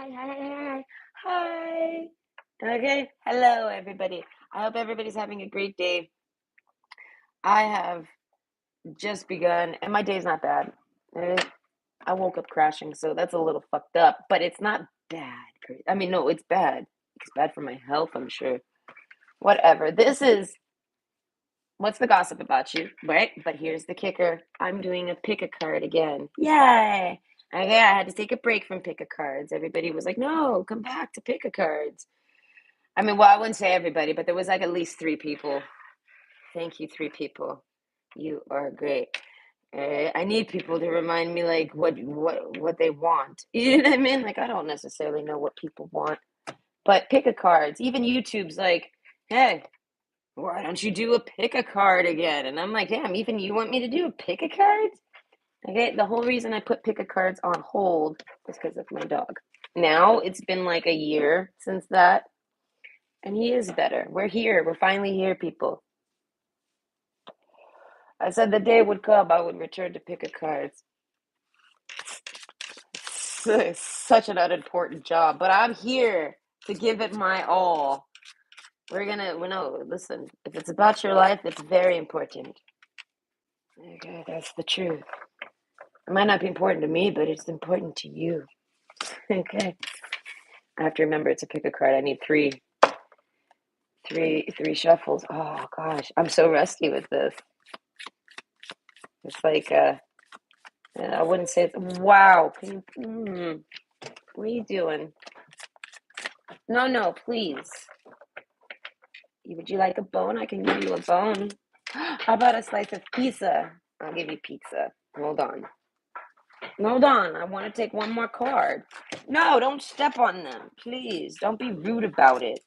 Hi. Okay, hello everybody. I hope everybody's having a great day. I have just begun, and my day's not bad. Eh, I woke up crashing, so that's a little fucked up, but it's not bad. I mean, no, it's bad. It's bad for my health, I'm sure. Whatever. This is what's the gossip about you, right? But here's the kicker. I'm doing a pick a card again. Yay! Okay, I had to take a break from pick a cards. Everybody was like, no, come back to pick a cards. I mean, well, I wouldn't say everybody, but there was like at least three people. Thank you, three people. You are great. I need people to remind me like what they want. You know what I mean? Like I don't necessarily know what people want, but pick a cards. Even YouTube's like, hey, why don't you do a pick a card again? And I'm like, damn, even you want me to do a pick a cards? Okay, the whole reason I put pick a cards on hold is because of my dog. Now it's been like a year since that, and he is better. We're here. We're finally here, people. I said the day would come I would return to pick a cards. It's such an unimportant job, but I'm here to give it my all. We know, listen, if it's about your life, it's very important. Okay, that's the truth. It might not be important to me, but it's important to you. Okay. I have to remember to pick a card. I need three shuffles. Oh gosh, I'm so rusty with this. It's like I wouldn't say it's wow. What are you doing? No, please. Would you like a bone? I can give you a bone. How about a slice of pizza? I'll give you pizza. Hold on. Hold on. I want to take one more card. No, don't step on them. Please. Don't be rude about it.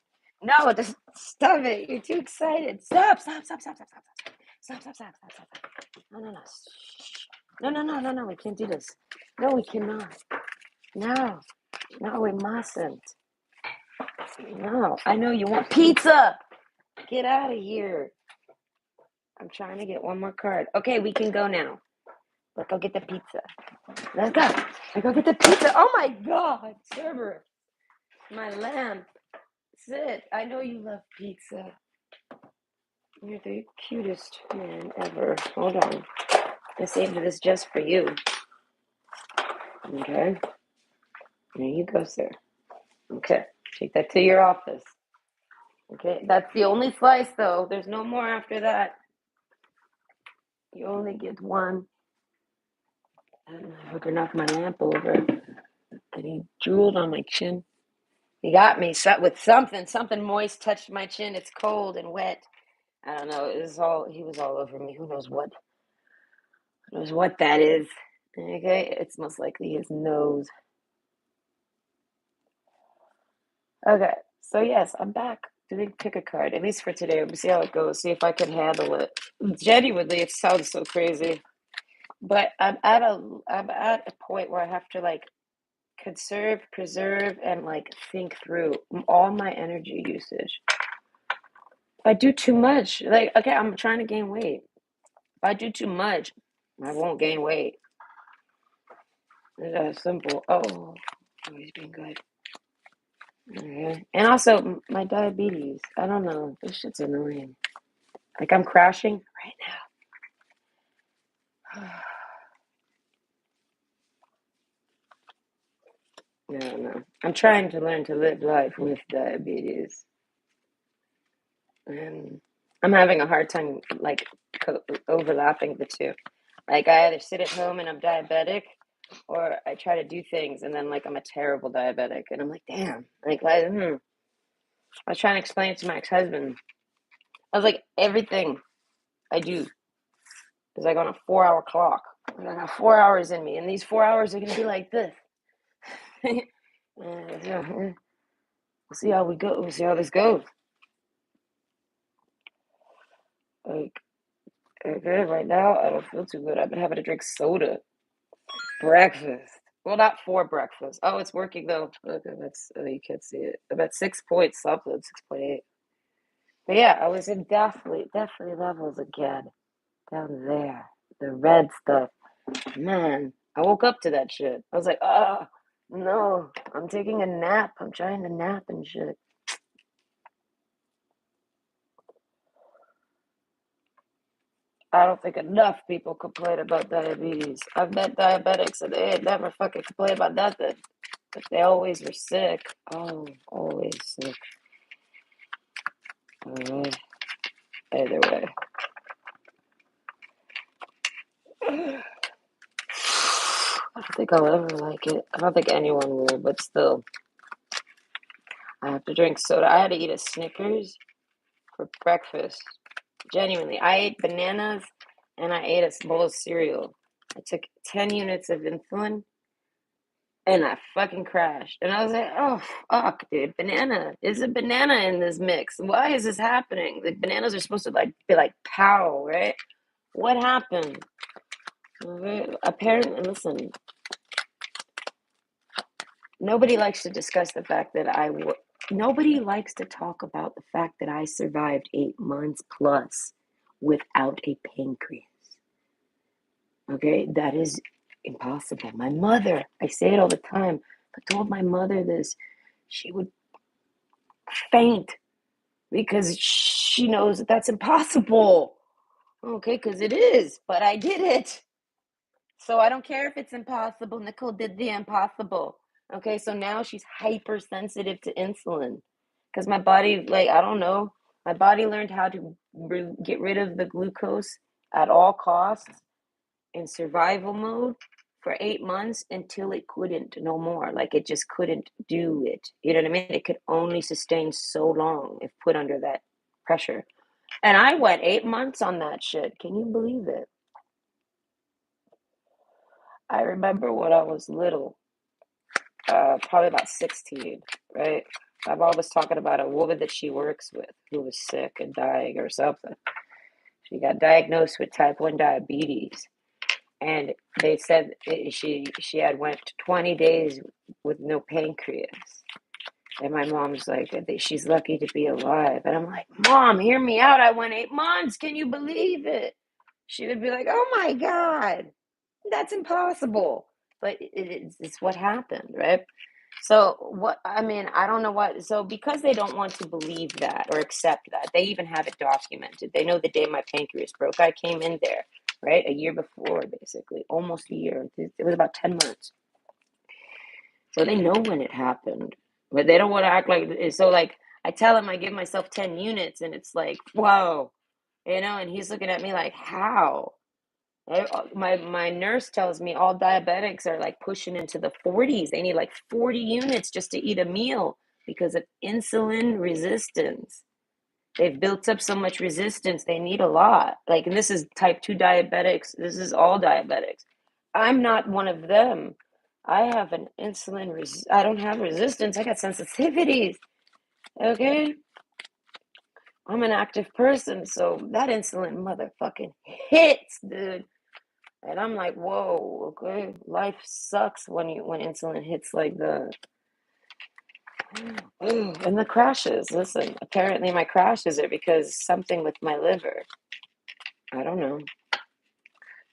No, just stop it. You're too excited. Stop. No. No. We can't do this. No, we cannot. No, we mustn't. No, I know you want pizza. Get out of here. I'm trying to get one more card. Okay, we can go now. Let's go get the pizza. Let's go. Let's go get the pizza. Oh my God, server. My lamp. Sit. I know you love pizza. You're the cutest man ever. Hold on. I saved this just for you. Okay. There you go, sir. Okay. Take that to your office. Okay. That's the only slice, though. There's no more after that. You only get one. And my hooker knocked my lamp over. And he drooled on my chin. He got me with something. Something moist touched my chin. It's cold and wet. I don't know. He was all over me. Who knows what? Who knows what that is? Okay. It's most likely his nose. Okay. So, yes, I'm back. Doing pick a card, at least for today. We'll see how it goes. See if I can handle it. Genuinely, it sounds so crazy. But I'm at a point where I have to like conserve, preserve, and like think through all my energy usage. If I do too much, like okay, I'm trying to gain weight. If I do too much, I won't gain weight. It's that simple. Oh, he's being good. Okay. And also my diabetes. I don't know. This shit's annoying. Like I'm crashing right now. No. I'm trying to learn to live life with diabetes. And I'm having a hard time like overlapping the two. Like I either sit at home and I'm diabetic, or I try to do things and then like I'm a terrible diabetic, and I'm like, damn. I was trying to explain it to my ex-husband. I was like, everything I do is like on a 4-hour clock. And I got 4 hours in me, and these 4 hours are gonna be like this. We'll see how we go. We'll see how this goes. Like, okay, right now I don't feel too good. I've been having to drink soda. Breakfast. Well, not for breakfast. Oh, it's working though. Okay, you can't see it. I'm at 6 point something, 6.8. But yeah, I was in definitely levels again down there. The red stuff. Man, I woke up to that shit. I was like, ah. No, I'm taking a nap. I'm trying to nap and shit. I don't think enough people complain about diabetes. I've met diabetics and they ain't never fucking complain about nothing. But they always were sick. Oh, always sick. Alright. Either way. I don't think I'll ever like it. I don't think anyone will, but still. I have to drink soda. I had to eat a Snickers for breakfast. Genuinely. I ate bananas and I ate a bowl of cereal. I took 10 units of insulin and I fucking crashed. And I was like, oh, fuck, dude. Banana. There's a banana in this mix. Why is this happening? The bananas are supposed to like be like pow, right? What happened? Okay. Apparently, listen, nobody likes to discuss the fact that nobody likes to talk about the fact that I survived 8 months plus without a pancreas. Okay, that is impossible. My mother, I say it all the time, I told my mother this, she would faint because she knows that that's impossible. Okay, because it is, but I did it. So I don't care if it's impossible. Nicole did the impossible. Okay, so now she's hypersensitive to insulin because my body, like, I don't know, my body learned how to get rid of the glucose at all costs in survival mode for 8 months until it couldn't no more. Like it just couldn't do it. You know what I mean? It could only sustain so long if put under that pressure. And I went 8 months on that shit. Can you believe it? I remember when I was little, probably about 16, right? My mom was talking about a woman that she works with who was sick and dying or something. She got diagnosed with type 1 diabetes. And they said she had went 20 days with no pancreas. And my mom's like, she's lucky to be alive. And I'm like, Mom, hear me out. I went 8 months. Can you believe it? She would be like, oh my God, that's impossible. But it's what happened, right? So what I mean, I don't know what. So because they don't want to believe that or accept that, they even have it documented. They know the day my pancreas broke. I came in there, right, a year before, basically, almost a year. It was about 10 months. So they know when it happened, but they don't want to act like so. Like I tell him, I give myself 10 units, and it's like, whoa, and he's looking at me like, how? My nurse tells me all diabetics are like pushing into the 40s. They need like 40 units just to eat a meal because of insulin resistance. They've built up so much resistance, they need a lot. Like, and this is type 2 diabetics. This is all diabetics. I'm not one of them. I have an I don't have resistance. I got sensitivities. Okay? I'm an active person, so that insulin motherfucking hits, dude. And I'm like, whoa, okay. Life sucks when insulin hits like that. And the crashes. Listen, apparently my crashes are because something with my liver. I don't know.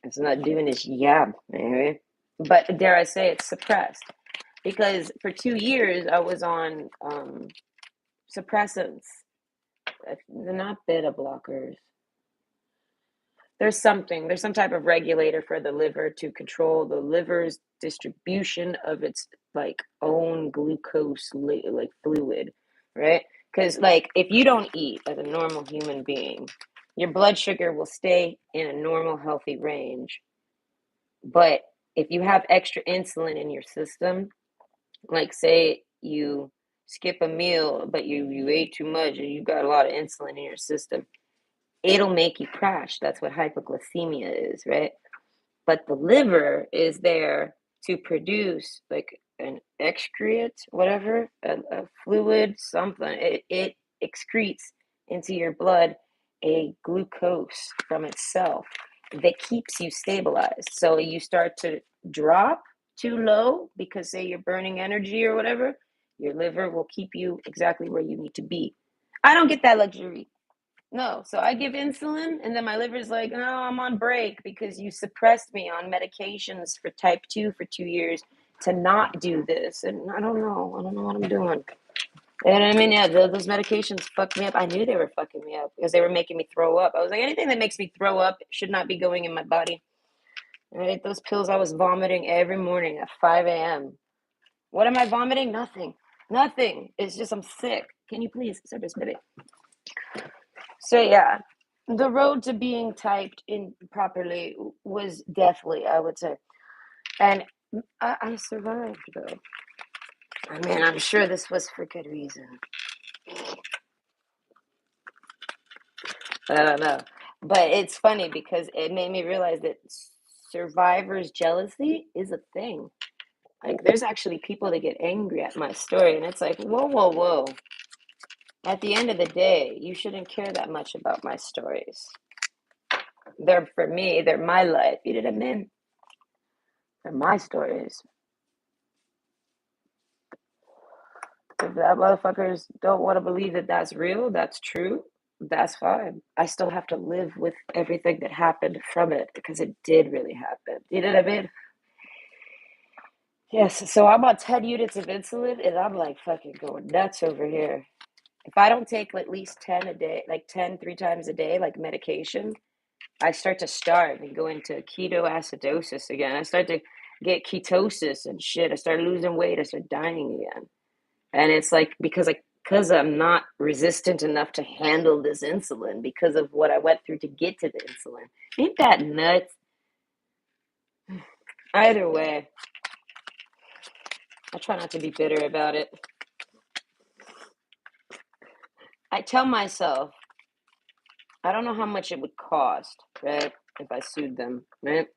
It's not doing its job, maybe. But dare I say it's suppressed. Because for 2 years I was on suppressants. They're not beta blockers. There's some type of regulator for the liver to control the liver's distribution of its like own glucose like fluid, right? Because like if you don't eat as a normal human being, your blood sugar will stay in a normal healthy range. But if you have extra insulin in your system, like say you skip a meal but you ate too much and you got a lot of insulin in your system, it'll make you crash. That's what hypoglycemia is, right? But the liver is there to produce like an excrete, whatever, a fluid, something. It excretes into your blood a glucose from itself that keeps you stabilized. So you start to drop too low because, say, you're burning energy or whatever, your liver will keep you exactly where you need to be. I don't get that luxury. No, so I give insulin, and then my liver's like, no, I'm on break because you suppressed me on medications for type 2 for 2 years to not do this. And I don't know what I'm doing. And I mean, yeah, those medications fucked me up. I knew they were fucking me up because they were making me throw up. I was like, anything that makes me throw up should not be going in my body. Right? Those pills, I was vomiting every morning at 5 a.m. What am I vomiting? Nothing. Nothing. It's just I'm sick. Can you please service baby? So yeah, the road to being typed in properly was definitely, I would say, and I survived though. I mean, I'm sure this was for good reason. I don't know, but it's funny because it made me realize that survivor's jealousy is a thing. Like, there's actually people that get angry at my story, and it's like, whoa, whoa, whoa. At the end of the day, you shouldn't care that much about my stories. They're for me, they're my life. You know what I mean? They're my stories. If that motherfuckers don't want to believe that that's real, that's true, that's fine. I still have to live with everything that happened from it because it did really happen. You know what I mean? Yes, so I'm on 10 units of insulin and I'm like fucking going nuts over here. If I don't take at least 10 a day, like 10 3 times a day, like medication, I start to starve and go into ketoacidosis again. I start to get ketosis and shit. I start losing weight. I start dying again. And it's like because I'm not resistant enough to handle this insulin because of what I went through to get to the insulin. Ain't that nuts? Either way, I try not to be bitter about it. I tell myself, I don't know how much it would cost, right, if I sued them, right?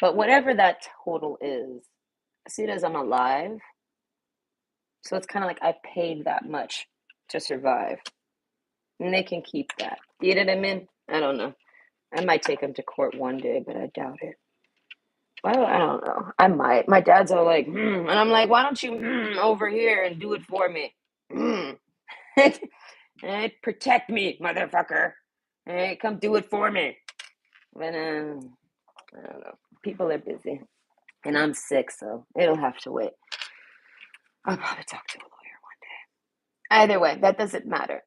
But whatever that total is, I see it as I'm alive. So it's kind of like I paid that much to survive. And they can keep that. You know what I mean? I don't know. I might take them to court one day, but I doubt it. Well, I don't know. I might. My dad's all like, and I'm like, why don't you over here and do it for me? Hey, protect me, motherfucker. Hey, come do it for me. But I don't know. People are busy, and I'm sick, so it'll have to wait. I'll probably talk to a lawyer one day. Either way, that doesn't matter.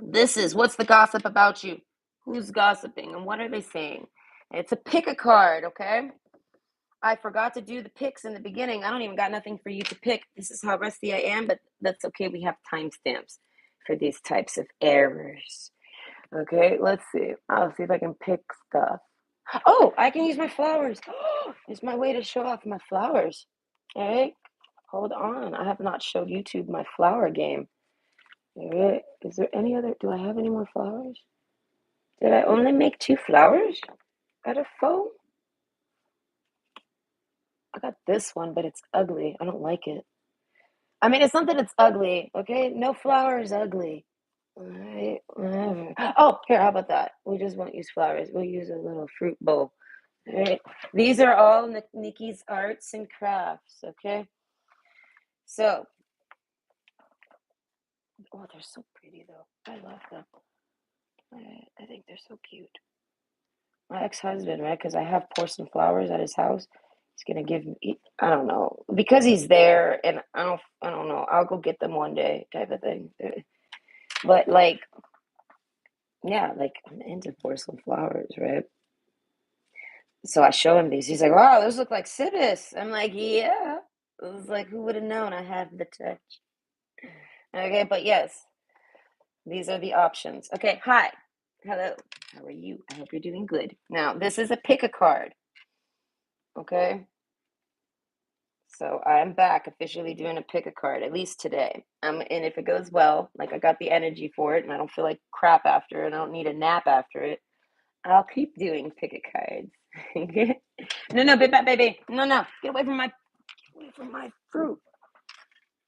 This is what's the gossip about you? Who's gossiping and what are they saying? It's a pick a card, okay? I forgot to do the picks in the beginning. I don't even got nothing for you to pick. This is how rusty I am, but that's okay. We have timestamps for these types of errors. Okay, let's see. I'll see if I can pick stuff. Oh, I can use my flowers. It's my way to show off my flowers. All right, hold on. I have not showed YouTube my flower game. All right, is there any other? Do I have any more flowers? Did I only make 2 flowers out of foam? I got this one, but it's ugly. I don't like it. I mean, it's not that it's ugly, okay? No flower is ugly. All right, whatever. Oh, here, how about that? We just won't use flowers. We'll use a little fruit bowl. All right. These are all Nikki's arts and crafts, okay? So, oh, they're so pretty, though. I love them. I think they're so cute. My ex-husband, right? Because I have porcelain flowers at his house. He's gonna give me. I don't know because he's there, and I don't know. I'll go get them one day, type of thing. But like, yeah, like I'm into porcelain flowers, right? So I show him these. He's like, "Wow, those look like citrus." I'm like, "Yeah." I was like, "Who would have known? I have the touch." Okay, but yes, these are the options. Okay, hi, hello, how are you? I hope you're doing good. Now, this is a pick a card. Okay. So I'm back officially doing a pick a card, at least today. And if it goes well, like I got the energy for it and I don't feel like crap after it, I don't need a nap after it, I'll keep doing pick a cards. No, baby. No. Get away from my fruit.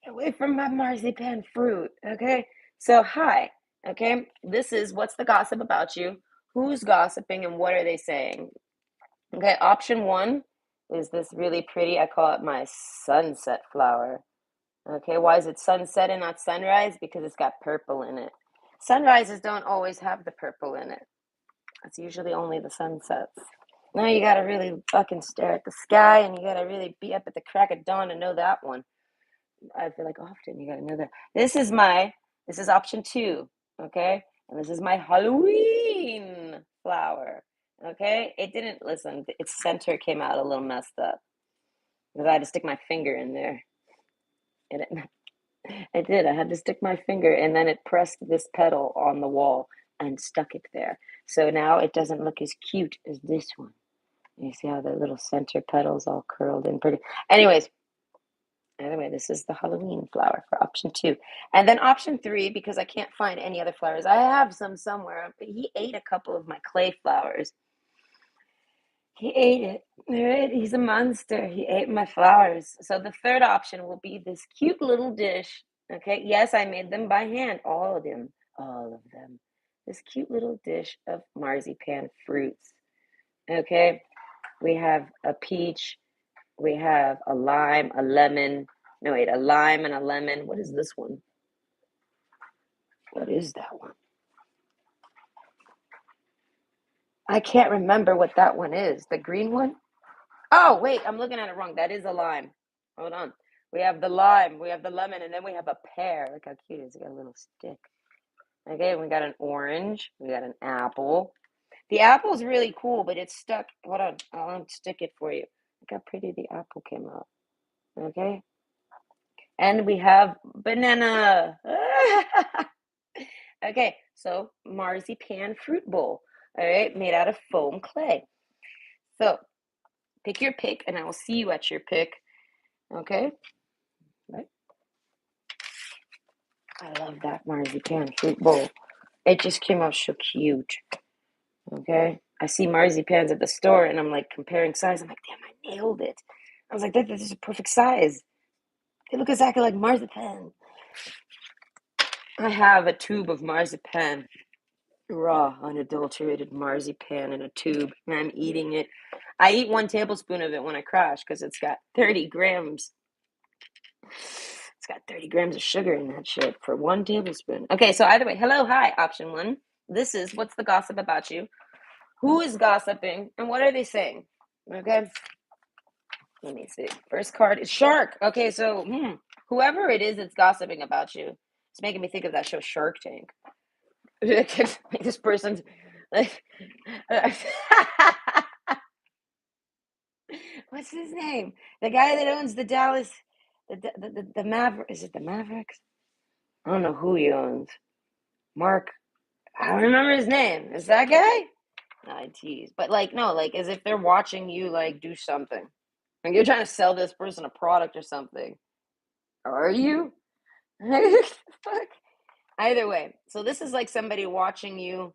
Get away from my marzipan fruit. Okay. So hi. Okay. This is what's the gossip about you? Who's gossiping and what are they saying? Okay, option 1 is this really pretty, I call it my sunset flower. Okay, why is it sunset and not sunrise? Because it's got purple in it. Sunrises don't always have the purple in it. It's usually only the sunsets. Now you gotta really fucking stare at the sky, and you gotta really be up at the crack of dawn to know that one. I feel like often you gotta know that. This is option two, okay? And this is my Halloween flower, okay? It didn't listen. Its center came out a little messed up because I had to stick my finger in there, and I did. I had to stick my finger, and then it pressed this petal on the wall and stuck it there. So now it doesn't look as cute as this one. You see how the little center petal's all curled and pretty. Anyways, anyway, this is the Halloween flower for option two. And then option three, because I can't find any other flowers. I have some somewhere, but he ate a couple of my clay flowers. He ate it. Right? He's a monster. He ate my flowers. So the third option will be this cute little dish. Okay. Yes, I made them by hand. All of them. All of them. This cute little dish of marzipan fruits. Okay. We have a peach. We have a lime, a lemon. No, wait, a lime and a lemon. What is this one? What is that one? I can't remember what that one is. The green one? Oh, wait, I'm looking at it wrong. That is a lime. Hold on. We have the lime, we have the lemon, and then we have a pear. Look how cute it is. It got a little stick. Okay, we got an orange. We got an apple. The apple's really cool, but it's stuck. Hold on. I'll stick it for you. Look how pretty the apple came out. Okay. And we have banana. Okay, so marzipan fruit bowl. All right, made out of foam clay. So pick your pick, and I will see you at your pick. Okay. Right. I love that marzipan fruit bowl. It just came out so cute. Okay. I see marzipans at the store, and I'm like comparing size. I'm like, damn, I nailed it. I was like, this is a perfect size. They look exactly like marzipan. I have a tube of marzipan, raw, unadulterated marzipan in a tube, and I'm eating it. I eat 1 tablespoon of it when I crash because it's got 30 grams. It's got 30 grams of sugar in that shit for 1 tablespoon. Okay, so either way, hello, hi, option one. This is what's the gossip about you? Who is gossiping, and what are they saying? Okay, let me see. First card is shark. Okay, so whoever it is that's gossiping about you, it's making me think of that show Shark Tank. This person's like, what's his name? The guy that owns the Dallas, the Maverick. Is it the Mavericks? I don't know who he owns. Mark. I don't remember his name. Is that guy? I tease, but like no, like as if they're watching you like do something. Like you're trying to sell this person a product or something. Are you? Fuck. Either way, so this is like somebody watching you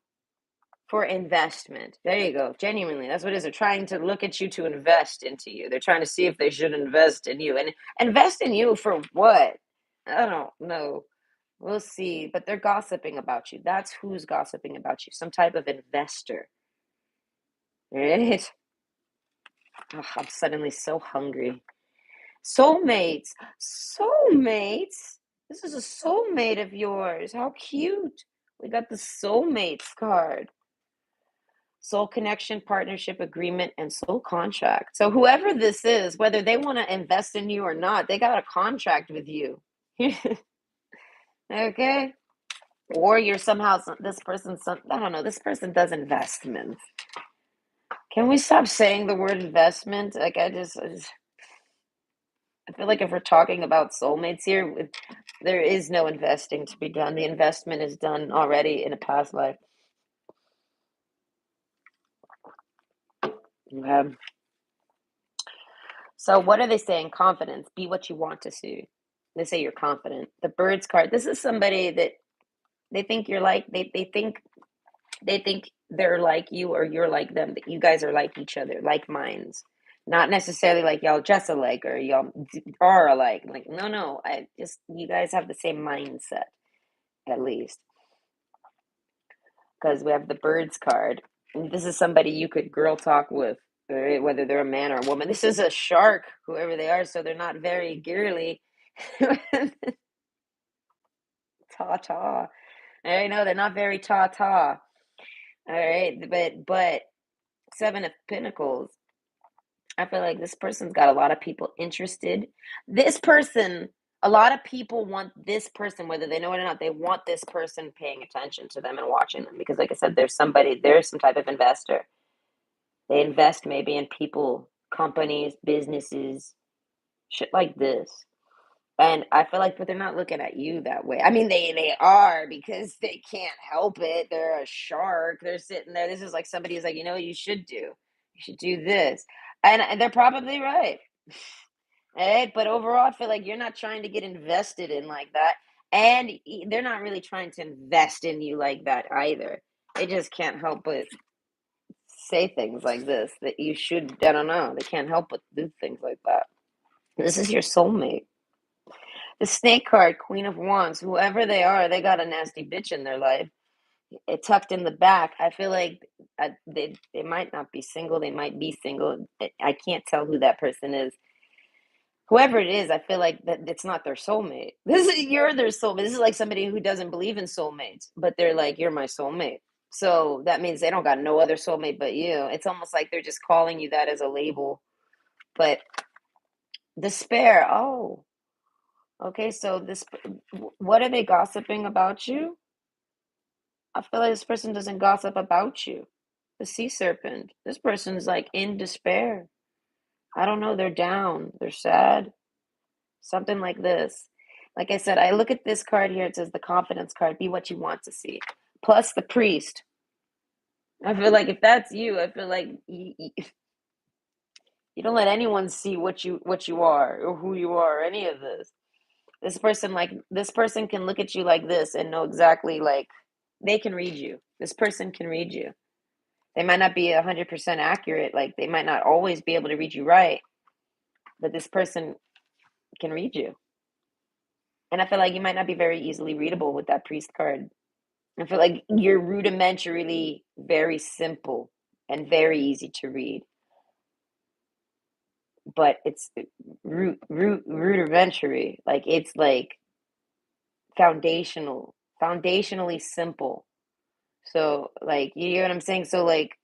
for investment. There you go. Genuinely, that's what it is. They're trying to look at you to invest into you. They're trying to see if they should invest in you. And invest in you for what? I don't know. We'll see. But they're gossiping about you. That's who's gossiping about you. Some type of investor. Right? Ugh, I'm suddenly so hungry. Soulmates. Soulmates. This is a soulmate of yours. How cute. We got the soulmates card. Soul connection, partnership agreement, and soul contract. So whoever this is, whether they want to invest in you or not, they got a contract with you. Okay? Or you're somehow this person, I don't know, this person does investments. Can we stop saying the word investment? Like I feel like if we're talking about soulmates here, there is no investing to be done. The investment is done already in a past life. Okay. So what are they saying? Confidence. Be what you want to see. They say you're confident. The birds card. This is somebody that they think you're like they think they're like you or you're like them. That you guys are like each other, like minds. Not necessarily like y'all dress alike or y'all are alike. Like no. I just you guys have the same mindset at least. Because we have the birds card. And this is somebody you could girl talk with, right? Whether they're a man or a woman. This is a shark, whoever they are, so they're not very girly. Ta ta. I know they're not very ta ta. All right, but Seven of Pentacles, I feel like this person's got a lot of people interested. This person, a lot of people want this person, whether they know it or not, they want this person paying attention to them and watching them because, like I said, there's some type of investor. They invest maybe in people, companies, businesses, shit like this. And I feel like, but they're not looking at you that way. I mean, they are because they can't help it. They're a shark. They're sitting there. This is like somebody who's like, you know what you should do? You should do this. And they're probably right. Right? But overall, I feel like you're not trying to get invested in like that. And they're not really trying to invest in you like that either. They just can't help but say things like this that you should, I don't know. They can't help but do things like that. This is your soulmate. The snake card, Queen of Wands, whoever they are, they got a nasty bitch in their life. It tucked in the back. I feel like they might not be single. They might be single. I can't tell who that person is. Whoever it is, I feel like that it's not their soulmate. You're their soulmate. This is like somebody who doesn't believe in soulmates, but they're like, you're my soulmate. So that means they don't got no other soulmate but you. It's almost like they're just calling you that as a label. But despair. Oh, okay. So this, what are they gossiping about you? I feel like this person doesn't gossip about you. The sea serpent. This person's like in despair. I don't know. They're down. They're sad. Something like this. Like I said, I look at this card here. It says the confidence card. Be what you want to see. Plus the priest. I feel like if that's you, I feel like you don't let anyone see what you are or who you are or any of this. This person can look at you like this and know exactly like they can read you. This person can read you. They might not be 100% accurate, like they might not always be able to read you right, but this person can read you. And I feel like you might not be very easily readable with that priest card. I feel like you're rudimentarily very simple and very easy to read, but it's rudimentary. Like it's like foundationally simple. So like you know what I'm saying? So like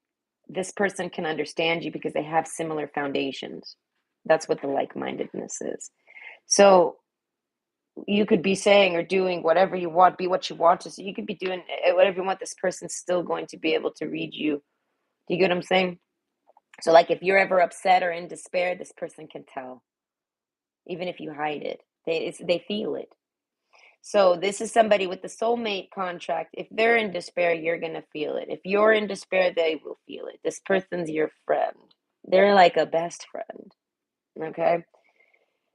this person can understand you because they have similar foundations. That's what the like-mindedness is. So you could be saying or doing whatever you want, be what you want to. So you could be doing whatever you want. This person's still going to be able to read you. Do you get what I'm saying? So, like, if you're ever upset or in despair, this person can tell, even if you hide it. They feel it. So this is somebody with the soulmate contract. If they're in despair, you're gonna feel it. If you're in despair, they will feel it. This person's your friend. They're like a best friend. Okay.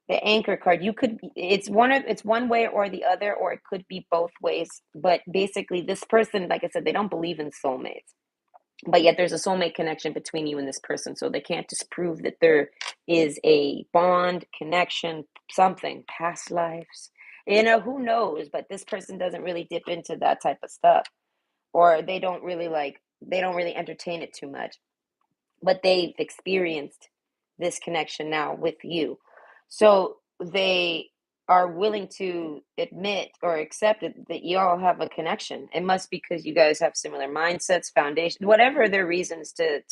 The anchor card, you could it's one way or the other, or it could be both ways. But basically, this person, like I said, they don't believe in soulmates. But yet there's a soulmate connection between you and this person. So they can't disprove that there is a bond, connection, something, past lives. Who knows? But this person doesn't really dip into that type of stuff. Or they don't really entertain it too much. But they've experienced this connection now with you. So they are willing to admit or accept that y'all have a connection. It must be because you guys have similar mindsets, foundation, whatever their reasons to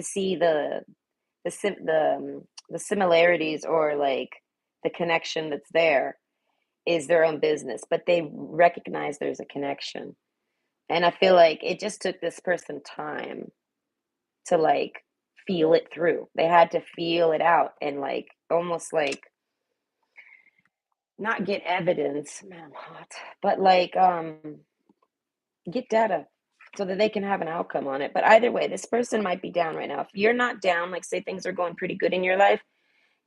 see the similarities or like the connection that's there is their own business, but they recognize there's a connection. And I feel like it just took this person time to like feel it through. They had to feel it out and like almost like not get evidence, man, I'm hot, but like get data so that they can have an outcome on it. But either way, this person might be down right now. If you're not down, like say things are going pretty good in your life,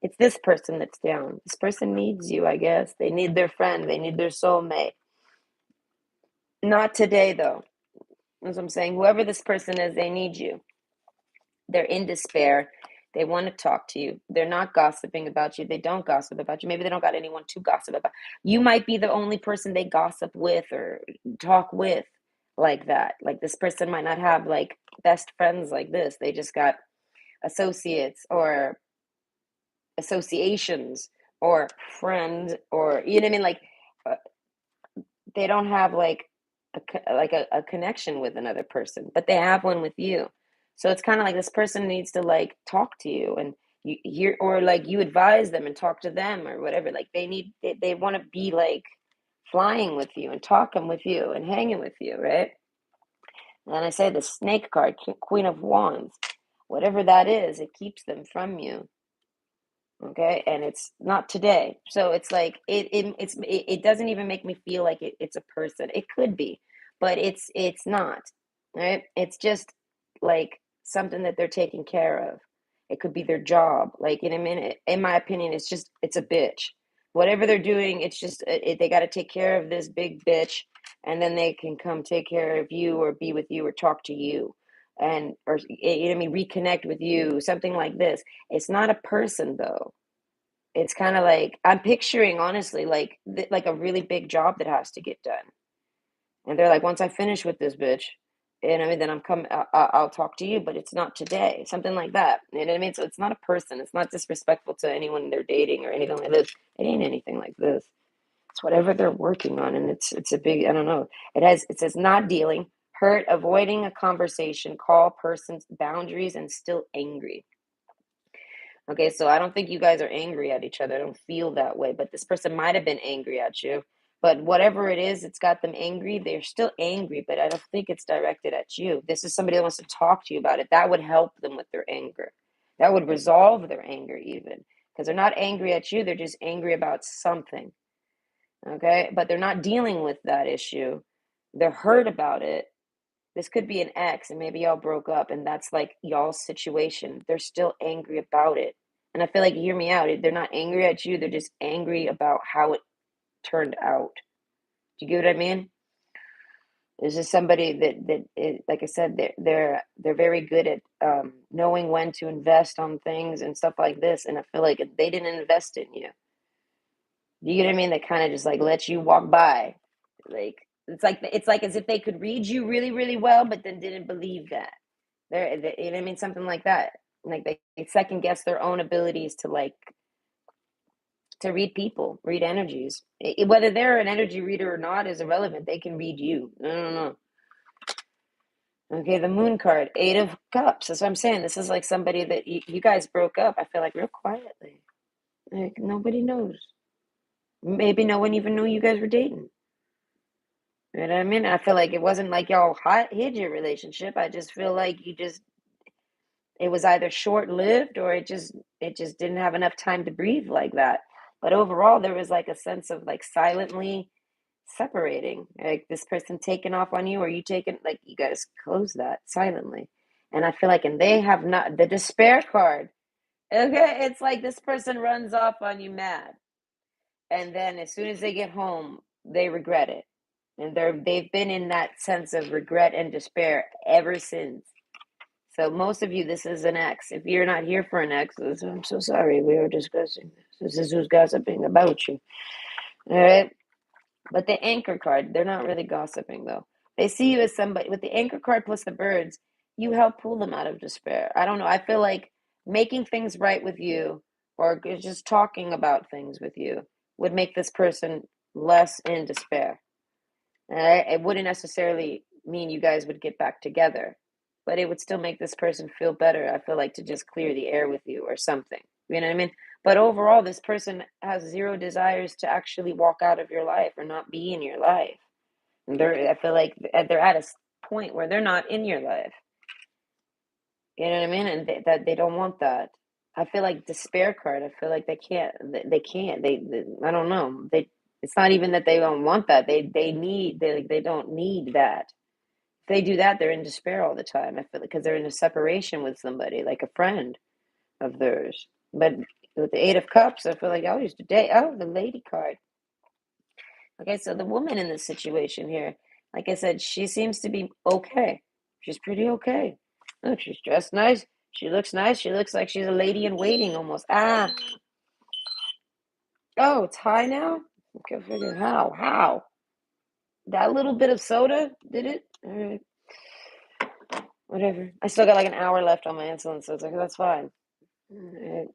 it's this person that's down. This person needs you, I guess. They need their friend, they need their soulmate. Not today though. As I'm saying, whoever this person is, they need you. They're in despair. They want to talk to you. They're not gossiping about you. They don't gossip about you. Maybe they don't got anyone to gossip about. You might be the only person they gossip with or talk with like that. Like this person might not have like best friends like this. They just got associates or associations or friends or you know what I mean? Like uh, they don't have like a connection with another person, but they have one with you. So it's kind of like this person needs to like talk to you and you hear, or like you advise them and talk to them or whatever. Like they want to be like flying with you and talking with you and hanging with you, right? And then I say the snake card, Queen of Wands, whatever that is, it keeps them from you. Okay, and it's not today, so it's like it doesn't even make me feel like it's a person. It could be, but it's not, right? It's just like something that they're taking care of. It could be their job, like, you know what I mean. In my opinion, it's a bitch. Whatever they're doing, it's just they got to take care of this big bitch, and then they can come take care of you or be with you or talk to you, and or you know what I mean, reconnect with you, something like this. It's not a person though. It's kind of like I'm picturing honestly like a really big job that has to get done. And they're like, once I finish with this bitch, and I mean, then I'm coming. I'll talk to you, but it's not today. Something like that. You know what I mean? So it's not a person. It's not disrespectful to anyone they're dating or anything like this. It ain't anything like this. It's whatever they're working on, and it's a big. I don't know. It says not dealing, hurt, avoiding a conversation, call person's boundaries, and still angry. Okay, so I don't think you guys are angry at each other. I don't feel that way, but this person might have been angry at you. But whatever it is, it's got them angry. They're still angry, but I don't think it's directed at you. This is somebody that wants to talk to you about it. That would help them with their anger. That would resolve their anger, even because they're not angry at you. They're just angry about something. Okay, but they're not dealing with that issue. They're hurt about it. This could be an ex, and maybe y'all broke up, and that's like y'all's situation. They're still angry about it. And I feel like, hear me out. They're not angry at you. They're just angry about how it turned out. Do you get what I mean? This is somebody like I said, they're very good at knowing when to invest on things and stuff like this. And I feel like if they didn't invest in you, do you get what I mean? They kind of just like let you walk by. Like it's like as if they could read you really, really well, but then didn't believe that. You know what I mean? Something like that. Like they second guess their own abilities to like to read people, read energies. Whether they're an energy reader or not is irrelevant. They can read you. I don't know. Okay, the moon card, Eight of Cups. That's what I'm saying. This is like somebody that you guys broke up, I feel like, real quietly. Like nobody knows. Maybe no one even knew you guys were dating. You know what I mean? I feel like it wasn't like y'all hid your relationship. I just feel like it was either short-lived or it just didn't have enough time to breathe like that. But overall, there was like a sense of like silently separating, like this person taking off on you or you taking, like you guys close that silently. And I feel like, and they have not, the despair card. Okay, it's like this person runs off on you mad, and then as soon as they get home, they regret it, and they've been in that sense of regret and despair ever since. So most of you, this is an ex. If you're not here for an ex, I'm so sorry. We were discussing this. This is who's gossiping about you. All right. But the anchor card, they're not really gossiping though. They see you as somebody with the anchor card plus the birds, you help pull them out of despair. I don't know. I feel like making things right with you or just talking about things with you would make this person less in despair. It wouldn't necessarily mean you guys would get back together, but it would still make this person feel better. I feel like to just clear the air with you or something. You know what I mean? But overall, this person has zero desires to actually walk out of your life or not be in your life. I feel like they're at a point where they're not in your life. You know what I mean? And that they don't want that. I feel like despair card. I feel like they can't. They can't. They I don't know. They. It's not even that they don't want that. They need. They don't need that. If they do that, they're in despair all the time. I feel like because they're in a separation with somebody, like a friend of theirs. But with the Eight of Cups, I feel like I used to date. Oh, the Lady card. Okay, so the woman in this situation here, like I said, she seems to be okay. She's pretty okay. Look, she's dressed nice. She looks nice. She looks like she's a lady in waiting almost. Ah, oh, it's high now? Okay, figure how? How? That little bit of soda did it? All right, whatever. I still got like an hour left on my insulin, so it's like, that's fine. All right.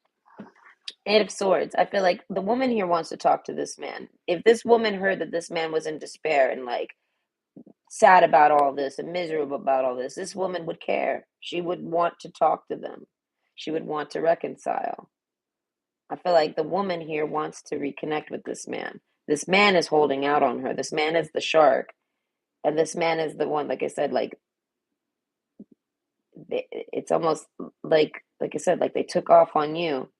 Eight of Swords. I feel like the woman here wants to talk to this man. If this woman heard that this man was in despair and like sad about all this and miserable about all this woman would care. She would want to talk to them. She would want to reconcile. I feel like the woman here wants to reconnect with this man. This man is holding out on her. This man is the shark. And this man is the one, like I said, like it's almost like I said, like they took off on you.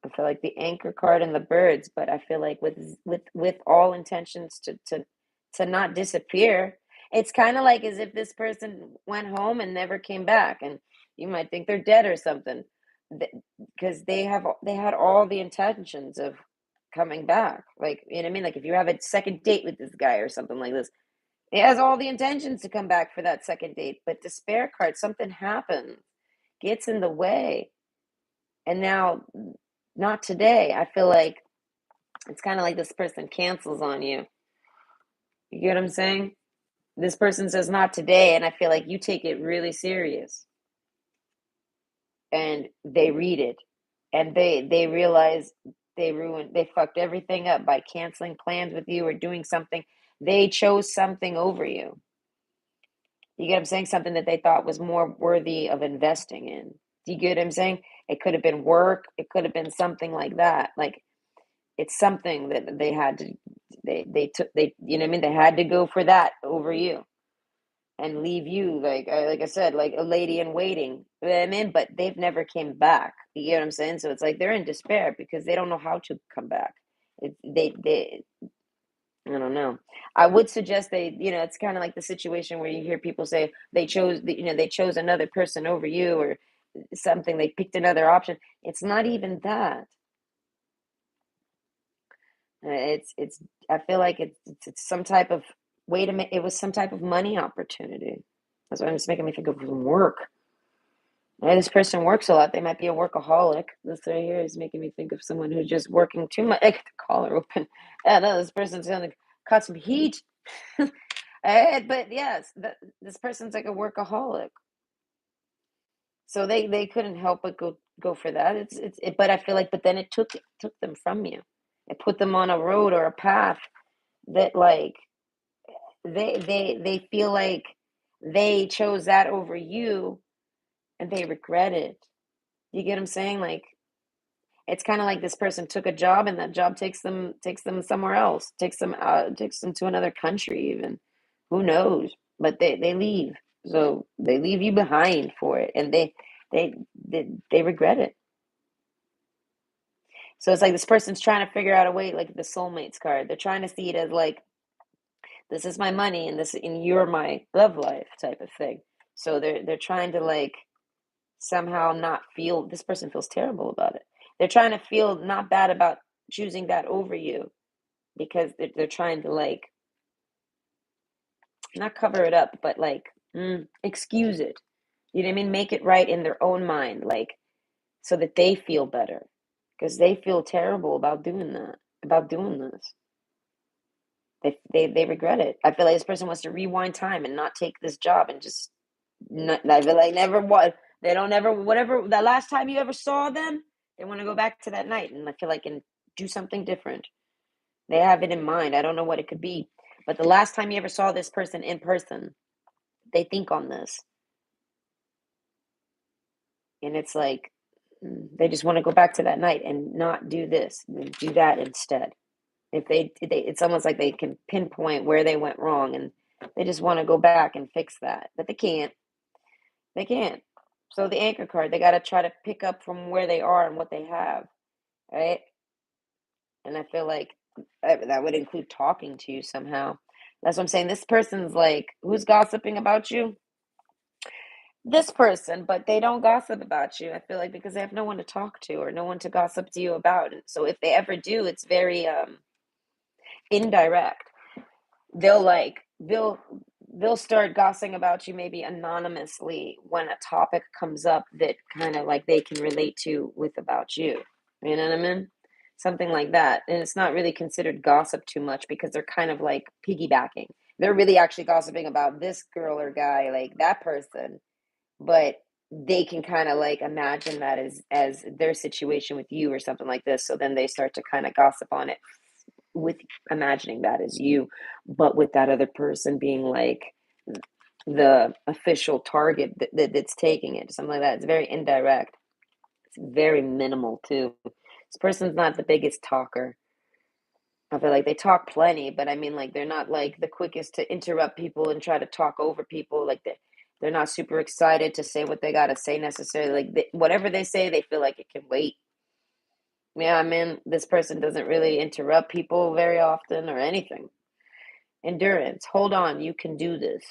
I feel like the anchor card and the birds, but I feel like with all intentions to not disappear. It's kind of like as if this person went home and never came back, and you might think they're dead or something, because they had all the intentions of coming back. Like, you know what I mean? Like if you have a second date with this guy or something like this, he has all the intentions to come back for that second date, but despair card, something happens, gets in the way, and now not today. I feel like it's kind of like this person cancels on you. You get what I'm saying? This person says not today, and I feel like you take it really serious. And they read it, and they realize they fucked everything up by canceling plans with you or doing something. They chose something over you. You get what I'm saying? Something that they thought was more worthy of investing in. Do you get what I'm saying? It could have been work. It could have been something like that. Like it's something that they had to they took they you know what I mean? They had to go for that over you and leave you like I said, like a lady in waiting. You know what I mean? But they've never came back. You get what I'm saying? So it's like they're in despair because they don't know how to come back. They I don't know. I would suggest it's kind of like the situation where you hear people say they chose another person over you or something. They picked another option. It's not even that. It's. I feel like it's some type of way to make. It was some type of money opportunity. That's why it's making me think of work. This person works a lot. They might be a workaholic. This right here is making me think of someone who's just working too much. I get the collar open. Yeah, no, this person's gonna cause some heat. But yes, this person's like a workaholic, so they couldn't help but go for that. But I feel like, but then it took them from you. It put them on a road or a path that like they feel like they chose that over you, and they regret it. You get what I'm saying? Like it's kind of like this person took a job, and that job takes them somewhere else, takes them to another country even. Who knows? But they leave. So they leave you behind for it, and they they regret it. So it's like this person's trying to figure out a way, like the soulmates card. They're trying to see it as like this is my money and you're my love life type of thing. So they're trying to like somehow not feel, this person feels terrible about it. They're trying to feel not bad about choosing that over you because they're trying to like not cover it up, but like excuse it. You know what I mean? Make it right in their own mind, like so that they feel better because they feel terrible about doing that, about doing this. They regret it. I feel like this person wants to rewind time and not take this job and just not, I feel like never what they don't ever whatever the last time you ever saw them, they want to go back to that night and I feel like and do something different. They have it in mind. I don't know what it could be, but the last time you ever saw this person in person, they think on this, and it's like they just want to go back to that night and not do this, and do that instead. If it's almost like they can pinpoint where they went wrong, and they just want to go back and fix that, but they can't. They can't. So the anchor card, they got to try to pick up from where they are and what they have, right? And I feel like that would include talking to you somehow. That's what I'm saying. This person's like, who's gossiping about you? This person, but they don't gossip about you. I feel like because they have no one to talk to or no one to gossip to you about. And so if they ever do, it's very indirect. They'll like they'll start gossiping about you maybe anonymously when a topic comes up that kind of like they can relate to with about you. You know what I mean? Something like that. And it's not really considered gossip too much because they're kind of like piggybacking. They're really actually gossiping about this girl or guy, like that person, but they can kind of like imagine that as their situation with you or something like this. So then they start to kind of gossip on it with imagining that as you, but with that other person being like the official target that's taking it, something like that. It's very indirect. It's very minimal too. This person's not the biggest talker. I feel like they talk plenty, but I mean, like, they're not like the quickest to interrupt people and try to talk over people. Like they're not super excited to say what they gotta say necessarily. Like whatever they say, they feel like it can wait. Yeah, I mean, this person doesn't really interrupt people very often or anything. Endurance. Hold on, you can do this.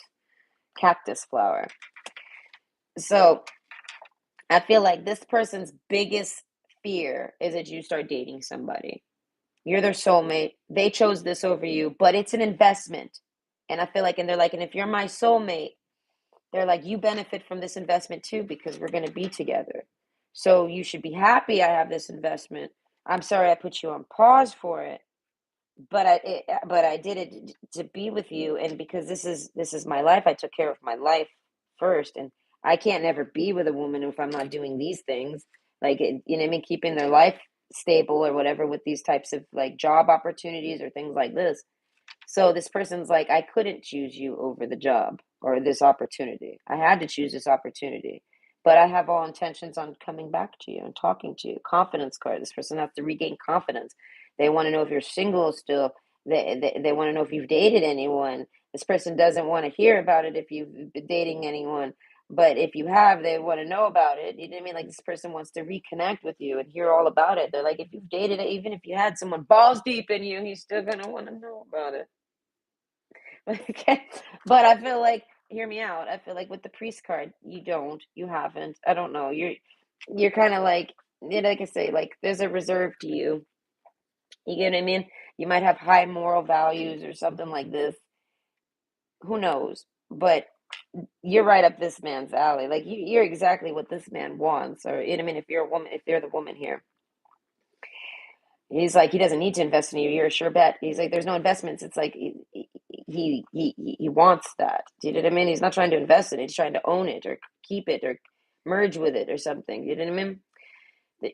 Cactus flower. So I feel like this person's biggest fear is that you start dating somebody. You're their soulmate. They chose this over you, but it's an investment. And I feel like, and they're like, and if you're my soulmate, they're like, you benefit from this investment too because we're going to be together. So you should be happy I have this investment. I'm sorry I put you on pause for it, but I did it to be with you, and because this is my life. I took care of my life first, and I can't never be with a woman if I'm not doing these things, like you know what I mean, keeping their life stable or whatever with these types of like job opportunities or things like this. So this person's like, I couldn't choose you over the job or this opportunity. I had to choose this opportunity. But I have all intentions on coming back to you and talking to you. Confidence card. This person has to regain confidence. They want to know if you're single still. They want to know if you've dated anyone. This person doesn't want to hear about it if you've been dating anyone. But if you have, they want to know about it. You know what I mean? Like this person wants to reconnect with you and hear all about it. They're like, if you've dated it, even if you had someone balls deep in you, he's still going to want to know about it. Okay. But I feel like, hear me out. I feel like with the priest card, you haven't. I don't know. You're kind of like, like I say, like there's a reserve to you. You get what I mean? You might have high moral values or something like this. Who knows? But you're right up this man's alley. Like you're exactly what this man wants. Or you know what I mean? If you're a woman, if they're the woman here, he's like he doesn't need to invest in you. You're a sure bet. He's like there's no investments. It's like he wants that. Do you know what I mean? He's not trying to invest in it. He's trying to own it or keep it or merge with it or something. You know what I mean?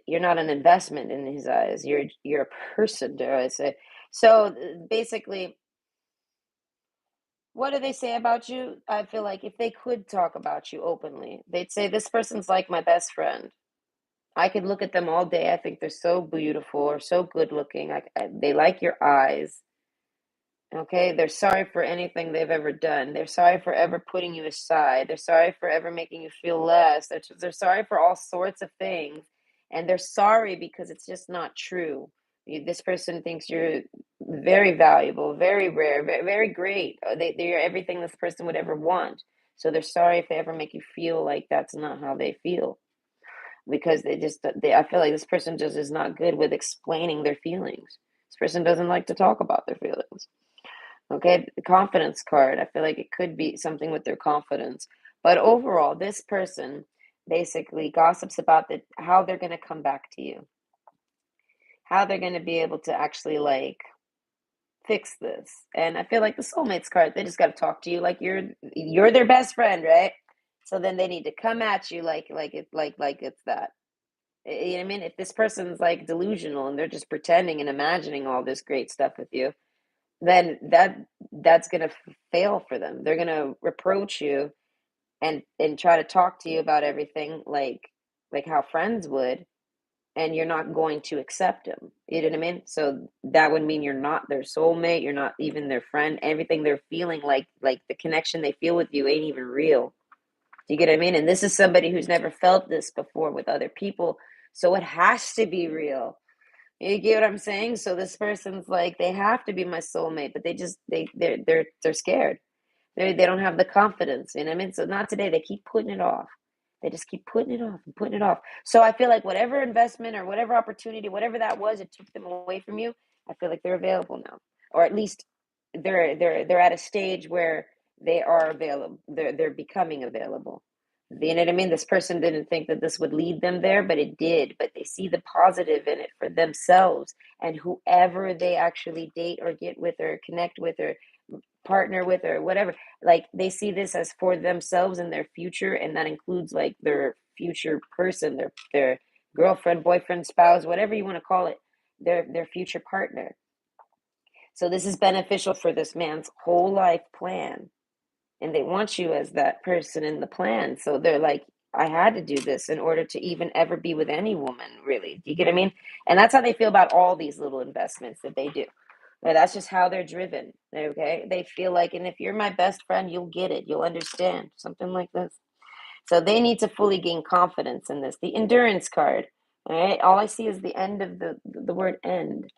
You're not an investment in his eyes. You're a person, dare I say. So basically, what do they say about you? I feel like if they could talk about you openly, they'd say this person's like my best friend. I could look at them all day. I think they're so beautiful or so good looking. They like your eyes. Okay, they're sorry for anything they've ever done. They're sorry for ever putting you aside. They're sorry for ever making you feel less. They're sorry for all sorts of things. And they're sorry because it's just not true. This person thinks you're very valuable, very rare, very, very great. They're everything this person would ever want. So they're sorry if they ever make you feel like that's not how they feel. Because I feel like this person just is not good with explaining their feelings. This person doesn't like to talk about their feelings. Okay, the confidence card. I feel like it could be something with their confidence. But overall, this person basically gossips about how they're going to come back to you, how they're going to be able to actually like fix this. And I feel like the soulmates card, they just got to talk to you like you're their best friend, right? So then they need to come at you like it's that. You know what I mean? If this person's like delusional and they're just pretending and imagining all this great stuff with you, then that's gonna fail for them. They're gonna reproach you and try to talk to you about everything like how friends would, and you're not going to accept them. You know what I mean? So that would mean you're not their soulmate. You're not even their friend. Everything they're feeling, like the connection they feel with you, ain't even real. Do you get what I mean? And this is somebody who's never felt this before with other people, so it has to be real. You get what I'm saying? So this person's like, they have to be my soulmate, but they're scared. They don't have the confidence. You know what I mean? So not today. They keep putting it off. They just keep putting it off and putting it off. So I feel like whatever investment or whatever opportunity, whatever that was, it took them away from you. I feel like they're available now, or at least they're at a stage where they are available. They're becoming available. You know what I mean? This person didn't think that this would lead them there, but it did. But they see the positive in it for themselves and whoever they actually date or get with or connect with or partner with or whatever. Like they see this as for themselves and their future, and that includes like their future person, their girlfriend, boyfriend, spouse, whatever you want to call it, their future partner. So this is beneficial for this man's whole life plan. And they want you as that person in the plan. So they're like, I had to do this in order to even ever be with any woman, really. Do you get what I mean? And that's how they feel about all these little investments that they do. That's just how they're driven. Okay. They feel like, and if you're my best friend, you'll get it. You'll understand. Something like this. So they need to fully gain confidence in this. The endurance card. All right. All I see is the end of the word end.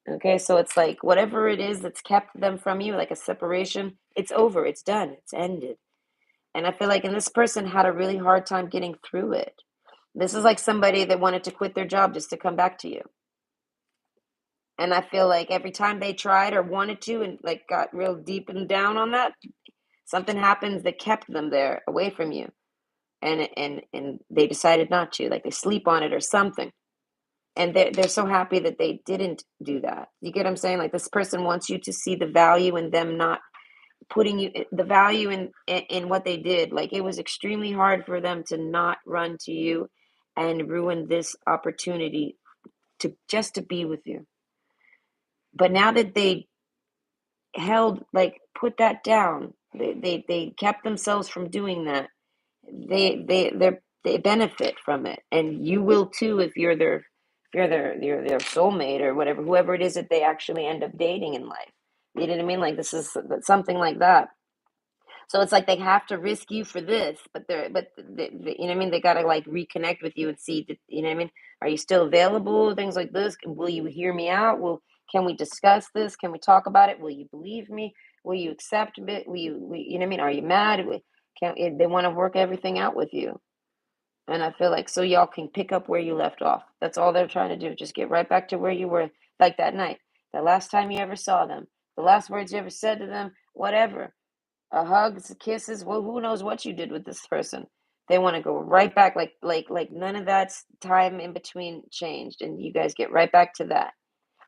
Okay. So it's like whatever it is that's kept them from you, like a separation, it's over. It's done. It's ended. And I feel like, and this person had a really hard time getting through it. This is like somebody that wanted to quit their job just to come back to you. And I feel like every time they tried or wanted to and like got real deep and down on that, something happens that kept them there away from you. And they decided not to, like they sleep on it or something. And they're so happy that they didn't do that. You get what I'm saying? Like this person wants you to see the value in them not putting you the value in what they did. Like it was extremely hard for them to not run to you and ruin this opportunity to just to be with you. But now that they held, like put that down, they kept themselves from doing that. They benefit from it, and you will too if you're their soulmate or whatever, whoever it is that they actually end up dating in life. You know what I mean? Like this is something like that. So it's like they have to risk you for this, but you know what I mean? They got to like reconnect with you and see that, you know what I mean? Are you still available? Things like this. Will you hear me out? Can we discuss this? Can we talk about it? Will you believe me? Will you accept it? You know what I mean? Are you mad? They want to work everything out with you. And I feel like so y'all can pick up where you left off. That's all they're trying to do. Just get right back to where you were, like that night, the last time you ever saw them, the last words you ever said to them, whatever. Hugs, kisses. Well, who knows what you did with this person? They want to go right back, like none of that's time in between changed, and you guys get right back to that.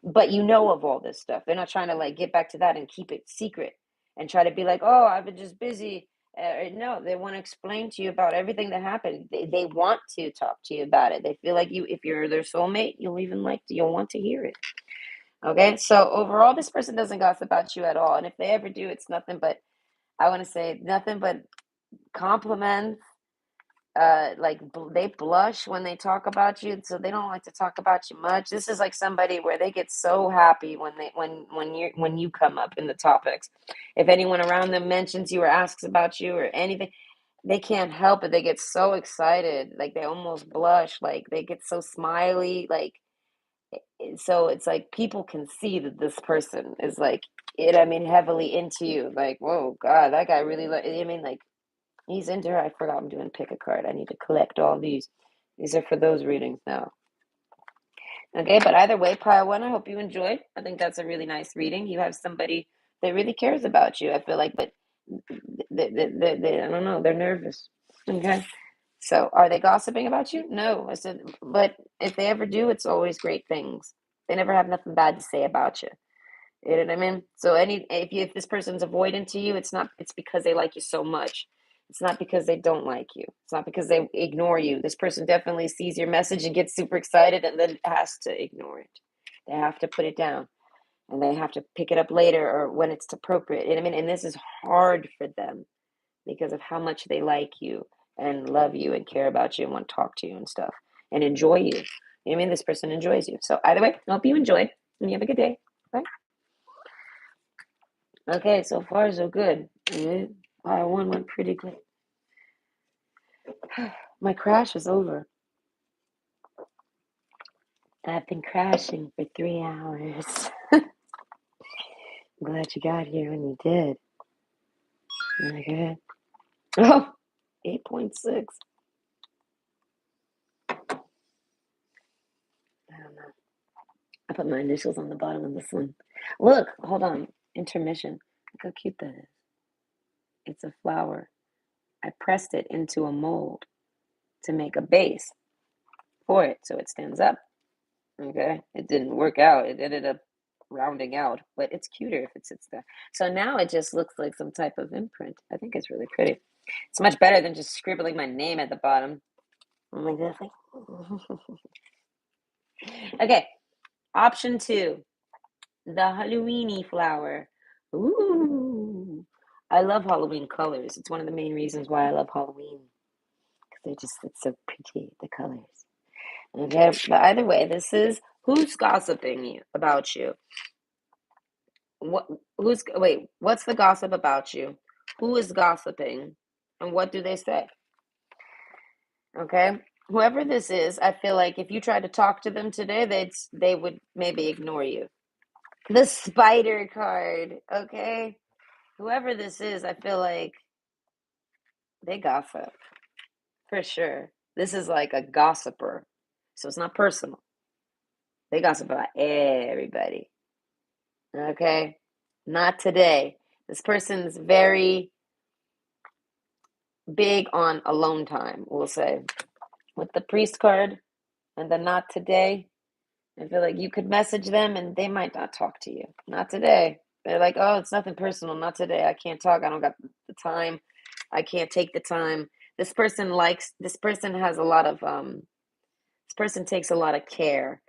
But you know of all this stuff. They're not trying to like get back to that and keep it secret and try to be like, oh, I've been just busy. No, they want to explain to you about everything that happened. They want to talk to you about it. They feel like if you're their soulmate, you'll want to hear it. Okay, so overall, this person doesn't gossip about you at all, and if they ever do, it's nothing but I want to say nothing but compliments. They blush when they talk about you, so they don't like to talk about you much. This is like somebody where they get so happy when you come up in the topics. If anyone around them mentions you or asks about you or anything, they can't help it. They get so excited, like they almost blush, like they get so smiley, like so it's like people can see that this person is like it. I mean, heavily into you. Like, whoa, God, that guy really. I mean, like he's into her. I forgot I'm doing pick a card. I need to collect all these. These are for those readings now. Okay, but either way, pile one. I hope you enjoyed. I think that's a really nice reading. You have somebody that really cares about you. I feel like, but I don't know. They're nervous. Okay. So are they gossiping about you? No. I said, but if they ever do, it's always great things. They never have nothing bad to say about you. You know what I mean? So if this person's avoidant to you, it's because they like you so much. It's not because they don't like you. It's not because they ignore you. This person definitely sees your message and gets super excited and then has to ignore it. They have to put it down and they have to pick it up later or when it's appropriate. You know what I mean? And this is hard for them because of how much they like you and love you and care about you and want to talk to you and stuff and enjoy you. You know what I mean? This person enjoys you. So either way, I hope you enjoyed and you have a good day. Bye. Okay, so far so good. Pile one went pretty good. My crash is over. I've been crashing for 3 hours. Glad you got here when you did. Okay. Oh, 8.6. I don't know. I put my initials on the bottom of this one. Look, hold on. Intermission. Look how cute that is. It's a flower. I pressed it into a mold to make a base for it so it stands up. Okay. It didn't work out. It ended up rounding out, but it's cuter if it sits there. So now it just looks like some type of imprint. I think it's really pretty. It's much better than just scribbling my name at the bottom. Oh my God. Okay. Option 2. The Halloweeny flower. Ooh. I love Halloween colors. It's one of the main reasons why I love Halloween. Because it's so pretty, the colors. Okay, but either way, this is who's gossiping about you? What wait, what's the gossip about you? Who is gossiping? And what do they say? Okay? Whoever this is, I feel like if you tried to talk to them today, they would maybe ignore you. The spider card, okay? Whoever this is, I feel like they gossip for sure. This is like a gossiper. So it's not personal. They gossip about everybody. Okay? Not today. This person's very big on alone time, we'll say. With the priest card and the not today, I feel like you could message them and they might not talk to you. Not today. They're like, oh, it's nothing personal. Not today. I can't talk. I don't got the time. I can't take the time. This person has a lot of, this person takes a lot of care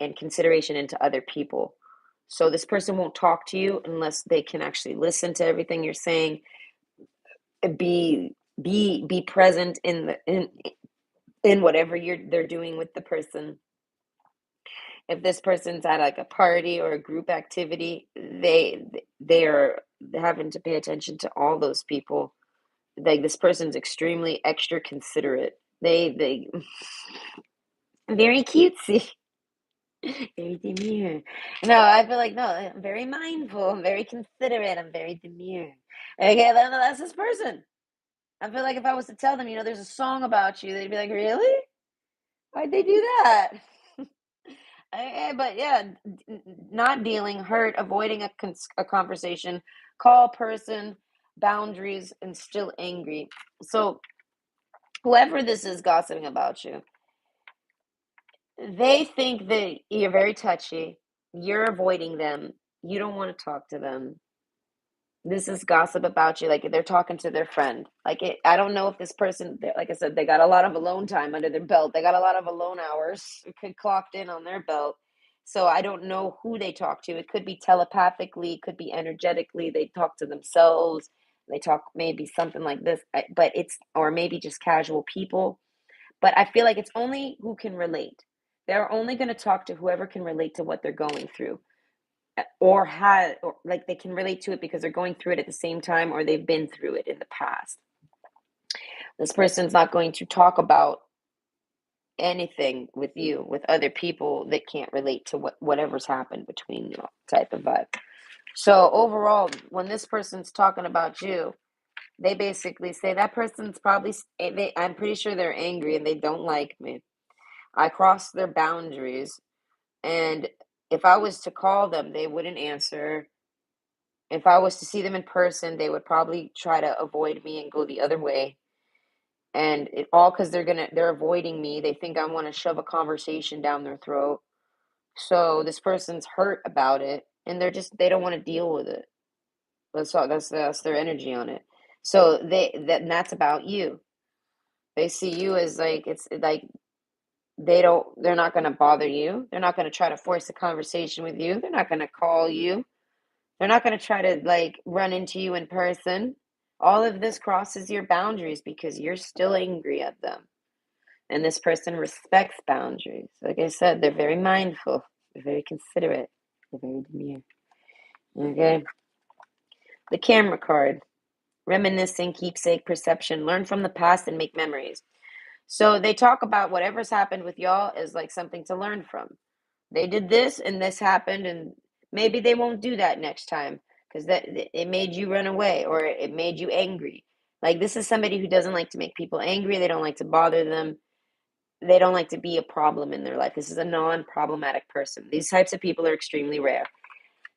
and consideration into other people. So this person won't talk to you unless they can actually listen to everything you're saying, be present in whatever they're doing with the person. If this person's at like a party or a group activity, they are having to pay attention to all those people. Like this person's extremely extra considerate. They very cutesy. Very demure. No, I feel like no, I'm very mindful, I'm very considerate, I'm very demure. Okay, that's this person. I feel like if I was to tell them, there's a song about you, they'd be like, really? Why'd they do that? But yeah, not dealing, hurt, avoiding a conversation, call person, boundaries, and still angry. So whoever this is gossiping about you, they think that you're very touchy, you're avoiding them, you don't want to talk to them. This is gossip about you, like they're talking to their friend. I don't know if this person, like I said, they got a lot of alone time under their belt. They got a lot of alone hours clocked in on their belt. So I don't know who they talk to. It could be telepathically, it could be energetically. They talk to themselves. They talk maybe something like this, but or maybe just casual people. But I feel like it's only who can relate. They're only going to talk to whoever can relate to what they're going through or like they can relate to it because they're going through it at the same time or they've been through it in the past. This person's not going to talk about anything with you with other people that can't relate to whatever's happened between you, type of vibe. So overall, when this person's talking about you, they basically say that person's probably I'm pretty sure they're angry and they don't like me. I crossed their boundaries, and if I was to call them, they wouldn't answer. If I was to see them in person, they would probably try to avoid me and go the other way. And it all because they're avoiding me. They think I want to shove a conversation down their throat. So this person's hurt about it, and they don't want to deal with it. That's their energy on it. So that's about you. They see you as like it's like they're not going to bother you. They're not going to try to force a conversation with you. They're not going to call you. They're not going to try to like run into you in person. All of this crosses your boundaries because you're still angry at them. And this person respects boundaries. Like I said, they're very mindful, they're very considerate, they're very demure. Okay. The camera card. Reminiscing, keepsake, perception, learn from the past and make memories. So they talk about whatever's happened with y'all as like something to learn from. They did this and this happened, and maybe they won't do that next time because that it made you run away or it made you angry. Like this is somebody who doesn't like to make people angry. They don't like to bother them. They don't like to be a problem in their life. This is a non-problematic person. These types of people are extremely rare.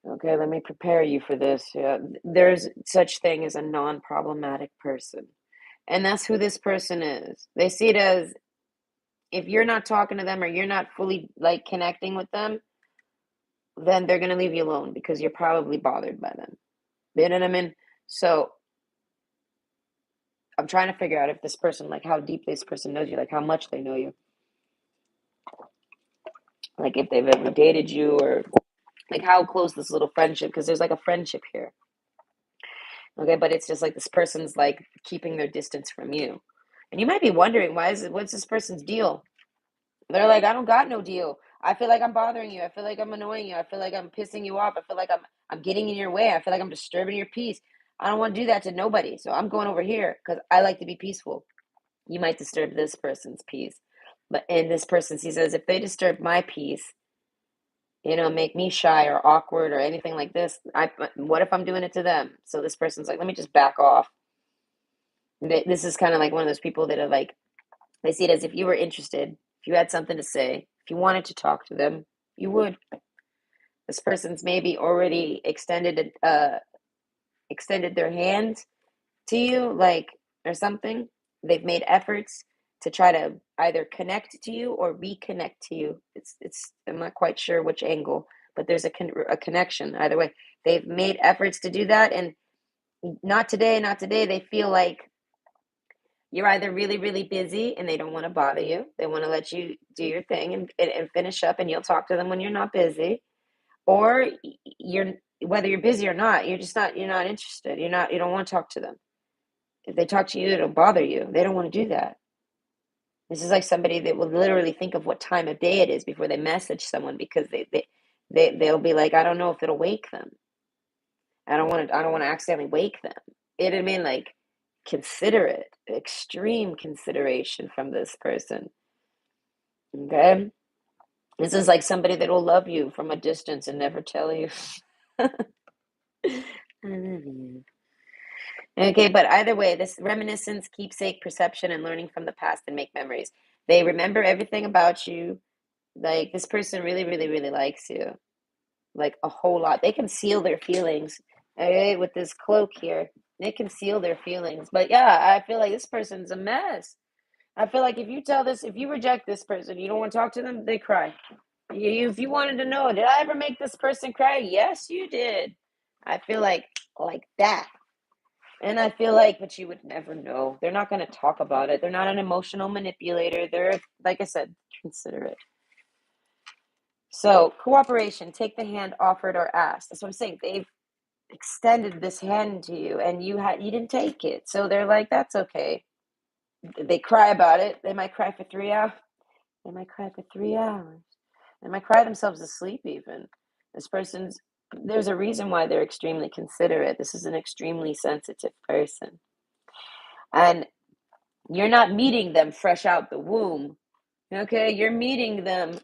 Okay, let me prepare you for this. Yeah, there's such thing as a non-problematic person. And that's who this person is. They see it as if you're not talking to them or you're not fully like connecting with them, then they're going to leave you alone because you're probably bothered by them. You know what I mean? So I'm trying to figure out if this person, like how deep this person knows you, like how much they know you. Like if they've ever dated you or like how close this little friendship, because there's like a friendship here. Okay, but it's just like this person's like keeping their distance from you. And you might be wondering, what's this person's deal? They're like, I don't got no deal. I feel like I'm bothering you. I feel like I'm annoying you. I feel like I'm pissing you off. I feel like I'm getting in your way. I feel like I'm disturbing your peace. I don't want to do that to nobody. So I'm going over here because I like to be peaceful. You might disturb this person's peace. But in this person, he says, if they disturb my peace, make me shy or awkward or anything like this, what if I'm doing it to them? So this person's like, let me just back off. This is kind of like one of those people that are like, they see it as if you were interested, if you had something to say, if you wanted to talk to them, you would. This person's maybe already extended their hand to you, like, or something. They've made efforts to try to either connect to you or reconnect to you. It's I'm not quite sure which angle, but there's a connection either way. They've made efforts to do that, and not today, not today. They feel like you're either really, really busy and they don't want to bother you. They want to let you do your thing and finish up, and you'll talk to them when you're not busy. Or you're whether you're busy or not, you're not interested. You don't want to talk to them. If they talk to you, it'll bother you. They don't want to do that. This is like somebody that will literally think of what time of day it is before they message someone because they'll be like, I don't know if it'll wake them. I don't want to accidentally wake them. You know what I mean? Like considerate, extreme consideration from this person. Okay? This is like somebody that will love you from a distance and never tell you. I love you. Okay, but either way, this reminiscence, keepsake, perception, and learning from the past and make memories. They remember everything about you. Like this person really, really, really likes you. Like a whole lot. They conceal their feelings. Okay, with this cloak here. They conceal their feelings. But yeah, I feel like this person's a mess. I feel like if you reject this person, you don't want to talk to them, they cry. If you wanted to know, did I ever make this person cry? Yes, you did. I feel like that. And I feel like, but you would never know. They're not going to talk about it. They're not an emotional manipulator. They're, like I said, considerate. So, cooperation, take the hand offered or asked. That's what I'm saying. They've extended this hand to you and you didn't take it. So they're like, that's okay. They cry about it. They might cry for 3 hours. They might cry for 3 hours. They might cry themselves to sleep even. There's a reason why they're extremely considerate. This is an extremely sensitive person. And you're not meeting them fresh out the womb. Okay, you're meeting them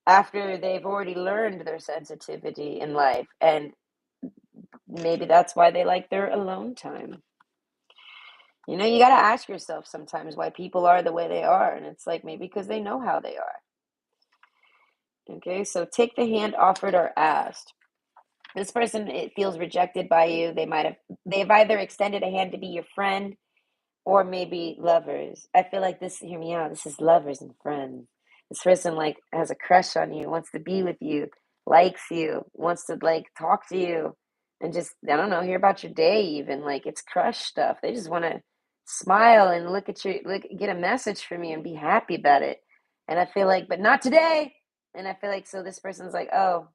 after they've already learned their sensitivity in life. And maybe that's why they like their alone time. You got to ask yourself sometimes why people are the way they are. And it's like maybe because they know how they are. Okay, so take the hand offered or asked. This person it feels rejected by you. They've either extended a hand to be your friend or maybe lovers. I feel like this, hear me out, this is lovers and friends. This person like has a crush on you, wants to be with you, likes you, wants to like talk to you and just, I don't know, hear about your day even. Like it's crush stuff. They just want to smile and get a message from you and be happy about it. And I feel like, but not today. And I feel like so this person's like, oh,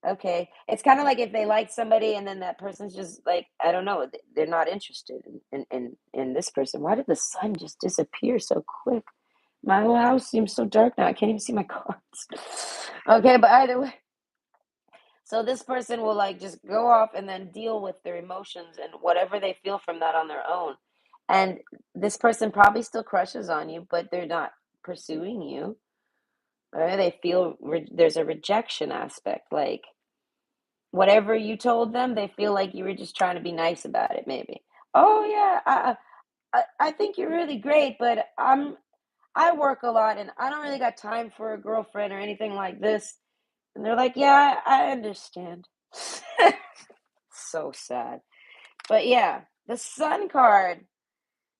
okay. It's kind of like if they like somebody and then that person's just like, I don't know, they're not interested in this person. Why did the sun just disappear so quick? My whole house seems so dark now. I can't even see my cards. Okay, but either way. So this person will like just go off and then deal with their emotions and whatever they feel from that on their own. And this person probably still crushes on you, but they're not pursuing you. Or they feel there's a rejection aspect. Like whatever you told them, they feel like you were just trying to be nice about it, maybe. Oh yeah, I think you're really great, but I work a lot and I don't really got time for a girlfriend or anything like this. And they're like, yeah, I understand. So sad. But yeah, the sun card.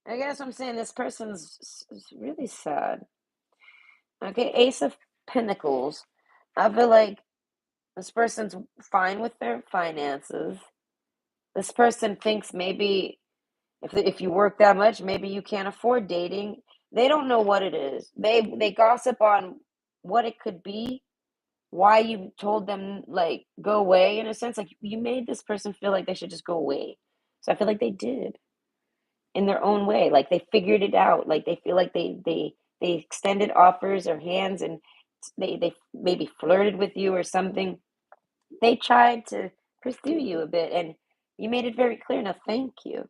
I guess I'm saying this person's really sad. Okay, Ace of Pentacles. I feel like this person's fine with their finances. This person thinks maybe if you work that much, maybe you can't afford dating. They don't know what it is. They gossip on what it could be, why you told them, like, go away in a sense. Like, you made this person feel like they should just go away. So I feel like they did in their own way. Like they figured it out. Like they feel like they extended offers or hands, and they maybe flirted with you or something. They tried to pursue you a bit, and you made it very clear. No, thank you.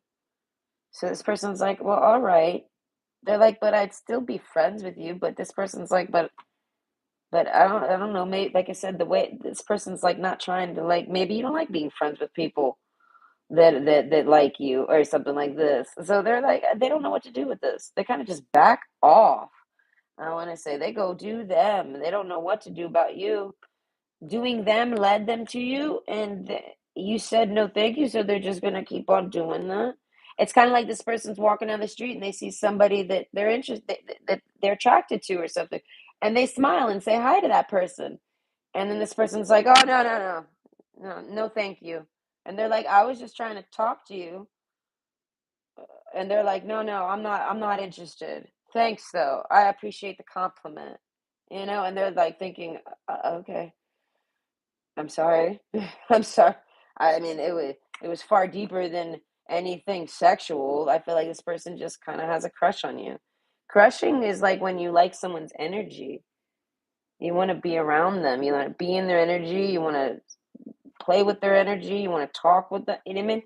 So this person's like, well, all right. They're like, but I'd still be friends with you. But this person's like, but I don't know. Maybe like I said, the way this person's like not trying to, like, maybe you don't like being friends with people that like you or something like this. So they're like, they don't know what to do with this. They kind of just back off. I want to say they go do them. They don't know what to do about you. Doing them led them to you, and you said no, thank you. So they're just gonna keep on doing that. It's kind of like this person's walking down the street and they see somebody that they're interested that they're attracted to or something, and they smile and say hi to that person, and then this person's like, oh no no no no no thank you, and they're like, I was just trying to talk to you, and they're like, no no I'm not interested. Thanks though, I appreciate the compliment, and they're like thinking, okay. I'm sorry. I'm sorry. I mean, it was far deeper than anything sexual. I feel like this person just kind of has a crush on you. Crushing is like when you like someone's energy. You want to be around them. You want to be in their energy. You want to play with their energy. You want to talk with them. You know what I mean?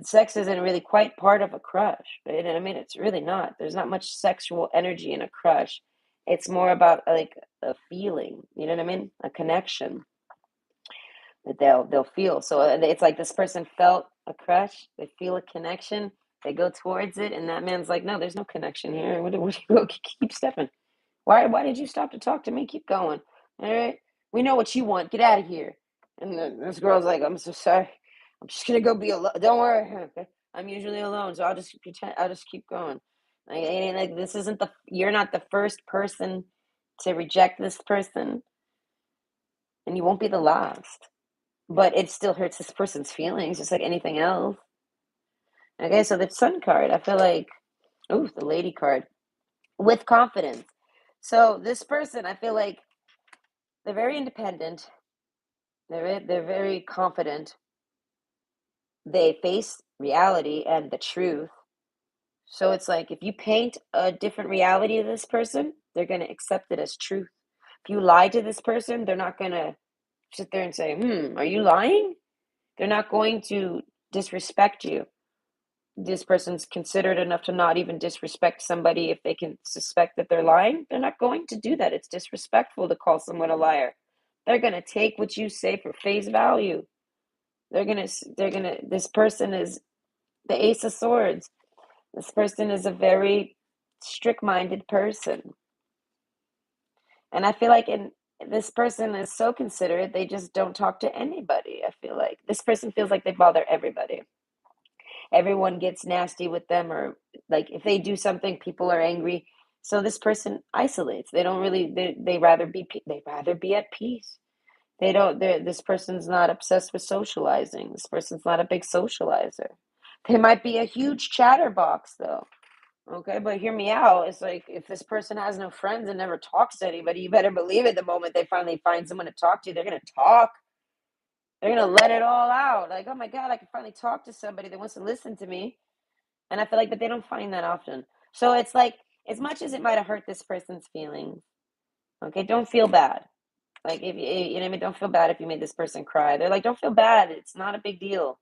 Sex isn't really quite part of a crush. You know what I mean? It's really not. There's not much sexual energy in a crush. It's more about like a feeling. You know what I mean? A connection that they'll feel. So it's like this person felt a crush, they feel a connection, they go towards it, and that man's like, no, there's no connection here. What do you go? Keep stepping. Why did you stop to talk to me? Keep going. All right, we know what you want. Get out of here. And this girl's like, I'm so sorry. I'm just gonna go be alone. Don't worry. Okay? I'm usually alone, so I'll just pretend. I'll just keep going. Like, it ain't like this isn't the. You're not the first person to reject this person, and you won't be the last. But it still hurts this person's feelings, just like anything else. Okay, so the sun card, I feel like, ooh, the lady card, with confidence. So this person, I feel like they're very independent. They're very confident. They face reality and the truth. So it's like if you paint a different reality to this person, they're gonna accept it as truth. If you lie to this person, they're not gonna sit there and say, "Hmm, are you lying?" They're not going to disrespect you. This person's considerate enough to not even disrespect somebody if they can suspect that they're lying. They're not going to do that. It's disrespectful to call someone a liar. They're going to take what you say for face value. This person is the Ace of Swords. This person is a very strict minded person. And I feel like this person is so considerate, they just don't talk to anybody. I feel like this person feels like they bother everybody. Everyone gets nasty with them, or like if they do something, people are angry. So this person isolates. They don't really they rather be at peace. They don't this person's not obsessed with socializing. This person's not a big socializer. They might be a huge chatterbox though. Okay, but hear me out. It's like if this person has no friends and never talks to anybody, you better believe it. The moment they finally find someone to talk to, they're gonna talk. They're gonna let it all out. Like, oh my God, I can finally talk to somebody that wants to listen to me. And I feel like, but they don't find that often. So it's like, as much as it might have hurt this person's feelings, okay, don't feel bad. Like, if you know what I mean, don't feel bad if you made this person cry. They're like, don't feel bad. It's not a big deal.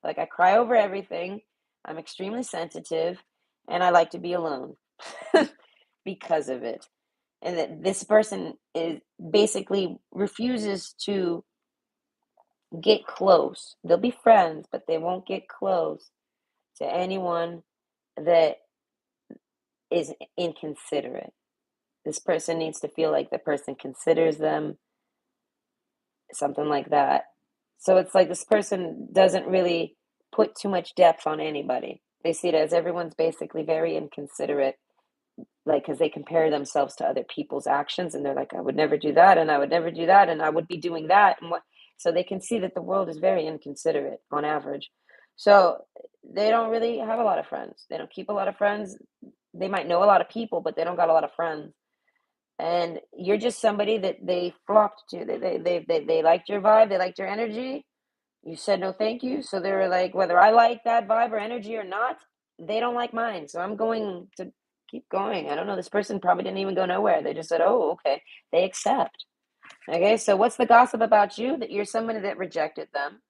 Like, I cry over everything. I'm extremely sensitive, and I like to be alone because of it. And that this person is basically refuses to get close. They'll be friends, but they won't get close to anyone that is inconsiderate. This person needs to feel like the person considers them, something like that. So it's like this person doesn't really put too much depth on anybody. They see it as everyone's basically very inconsiderate, like because they compare themselves to other people's actions, and they're like, I would never do that, and I would never do that, and I would be doing that, and what. So they can see that the world is very inconsiderate on average. So they don't really have a lot of friends. They don't keep a lot of friends. They might know a lot of people, but they don't got a lot of friends. and you're just somebody that they flocked to. They liked your vibe, they liked your energy. You said no thank you, so they were like, whether I like that vibe or energy or not, they don't like mine, so I'm going to keep going. I don't know, this person probably didn't even go nowhere. They just said, oh, okay. They accept. Okay, so what's the gossip about you? That you're somebody that rejected them.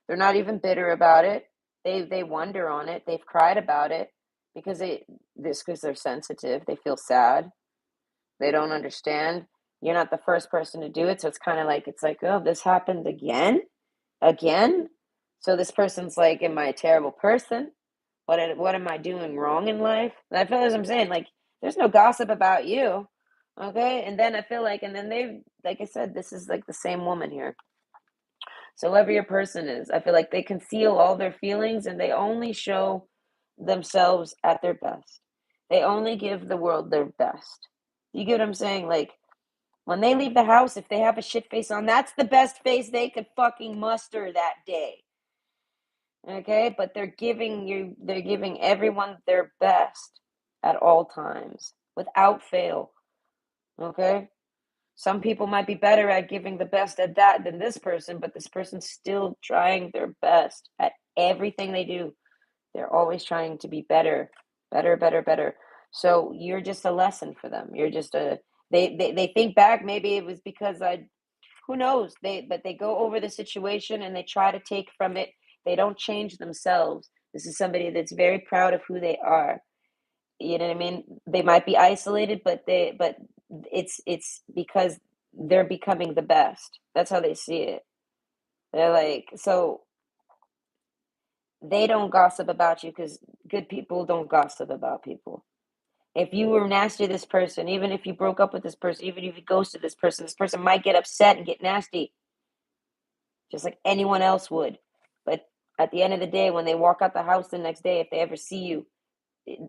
They're not even bitter about it. They wonder on it. They've cried about it because because they're sensitive. They feel sad. They don't understand. You're not the first person to do it, so it's like, oh, this happened again. So this person's like, am I a terrible person? What am I doing wrong in life? And I feel as I'm saying, like, there's no gossip about you, okay? And then I feel like, and then they, like I said, this is like the same woman here. So whoever your person is, I feel like they conceal all their feelings and they only show themselves at their best. They only give the world their best. You get what I'm saying? Like, when they leave the house, if they have a shit face on, that's the best face they could fucking muster that day. Okay? But they're giving everyone their best at all times without fail. Okay? Some people might be better at giving the best at that than this person, but this person's still trying their best at everything they do. They're always trying to be better, better, better, better. So you're just a lesson for them. You're just a they think back, maybe it was because I who knows? They go over the situation and they try to take from it. They don't change themselves. This is somebody that's very proud of who they are. You know what I mean? They might be isolated, but it's because they're becoming the best. That's how they see it. They're like, so they don't gossip about you because good people don't gossip about people. If you were nasty to this person, even if you broke up with this person, even if you ghosted this person might get upset and get nasty, just like anyone else would. But at the end of the day, when they walk out the house the next day, if they ever see you,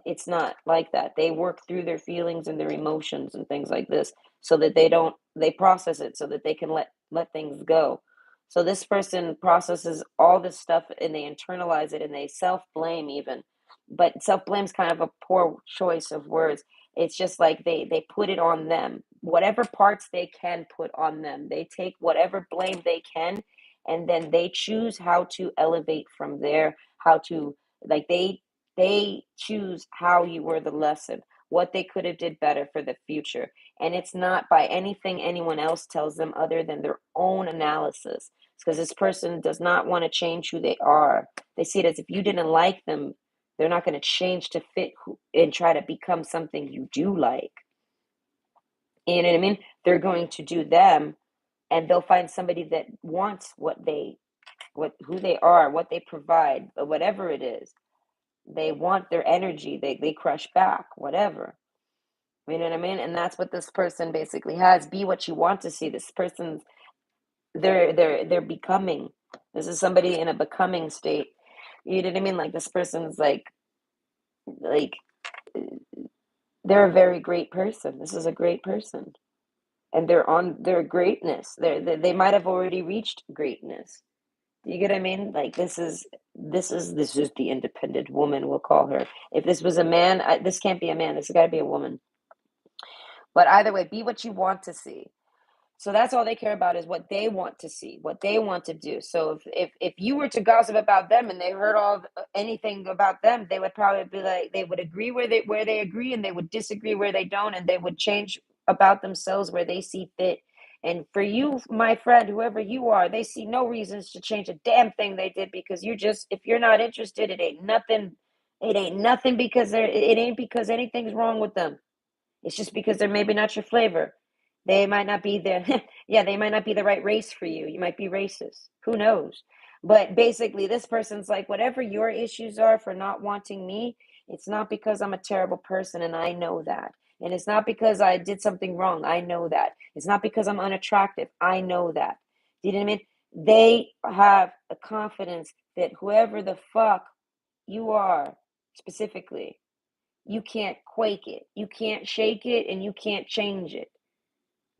it's not like that. They work through their feelings and their emotions and things like this so that they process it so that they can let things go. So this person processes all this stuff and they internalize it and they self-blame even. But self-blame is kind of a poor choice of words. It's just like they put it on them. Whatever parts they can put on them. They take whatever blame they can and then they choose how to elevate from there, how to like they choose how you were the lesson, what they could have did better for the future. And it's not by anything anyone else tells them other than their own analysis. Because this person does not want to change who they are. They see it as if you didn't like them, they're not going to change to fit and try to become something you do like. You know what I mean? They're going to do them and they'll find somebody that wants who they are, what they provide, whatever it is. They want their energy. They crush back, whatever. You know what I mean? And that's what this person basically has. Be what you want to see. This person's they're becoming. This is somebody in a becoming state. You know what I mean? Like this person's like they're a very great person. This is a great person. And they're on their greatness. They might have already reached greatness. You get what I mean? Like this is the independent woman, we'll call her. If this was a man, this can't be a man. This has got to be a woman. But either way, be what you want to see. So that's all they care about is what they want to see, what they want to do. So if you were to gossip about them and they heard anything about them, they would probably be like they would agree where they agree and they would disagree where they don't and they would change about themselves where they see fit. And for you, my friend, whoever you are, they see no reasons to change a damn thing they did because if you're not interested, it ain't nothing. It ain't nothing because it ain't because anything's wrong with them. It's just because they're maybe not your flavor. They might not be the yeah, they might not be the right race for you. You might be racist. Who knows? But basically this person's like whatever your issues are for not wanting me, it's not because I'm a terrible person and I know that. And it's not because I did something wrong. I know that. It's not because I'm unattractive. I know that. Do you know what I mean? They have a confidence that whoever the fuck you are specifically, you can't quake it, you can't shake it, and you can't change it.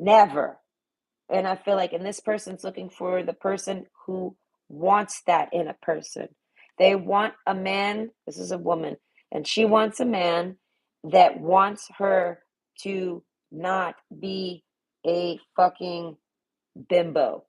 Never. And I feel like, and this person's looking for the person who wants that in a person. They want a man, this is a woman, and she wants a man that wants her to not be a fucking bimbo.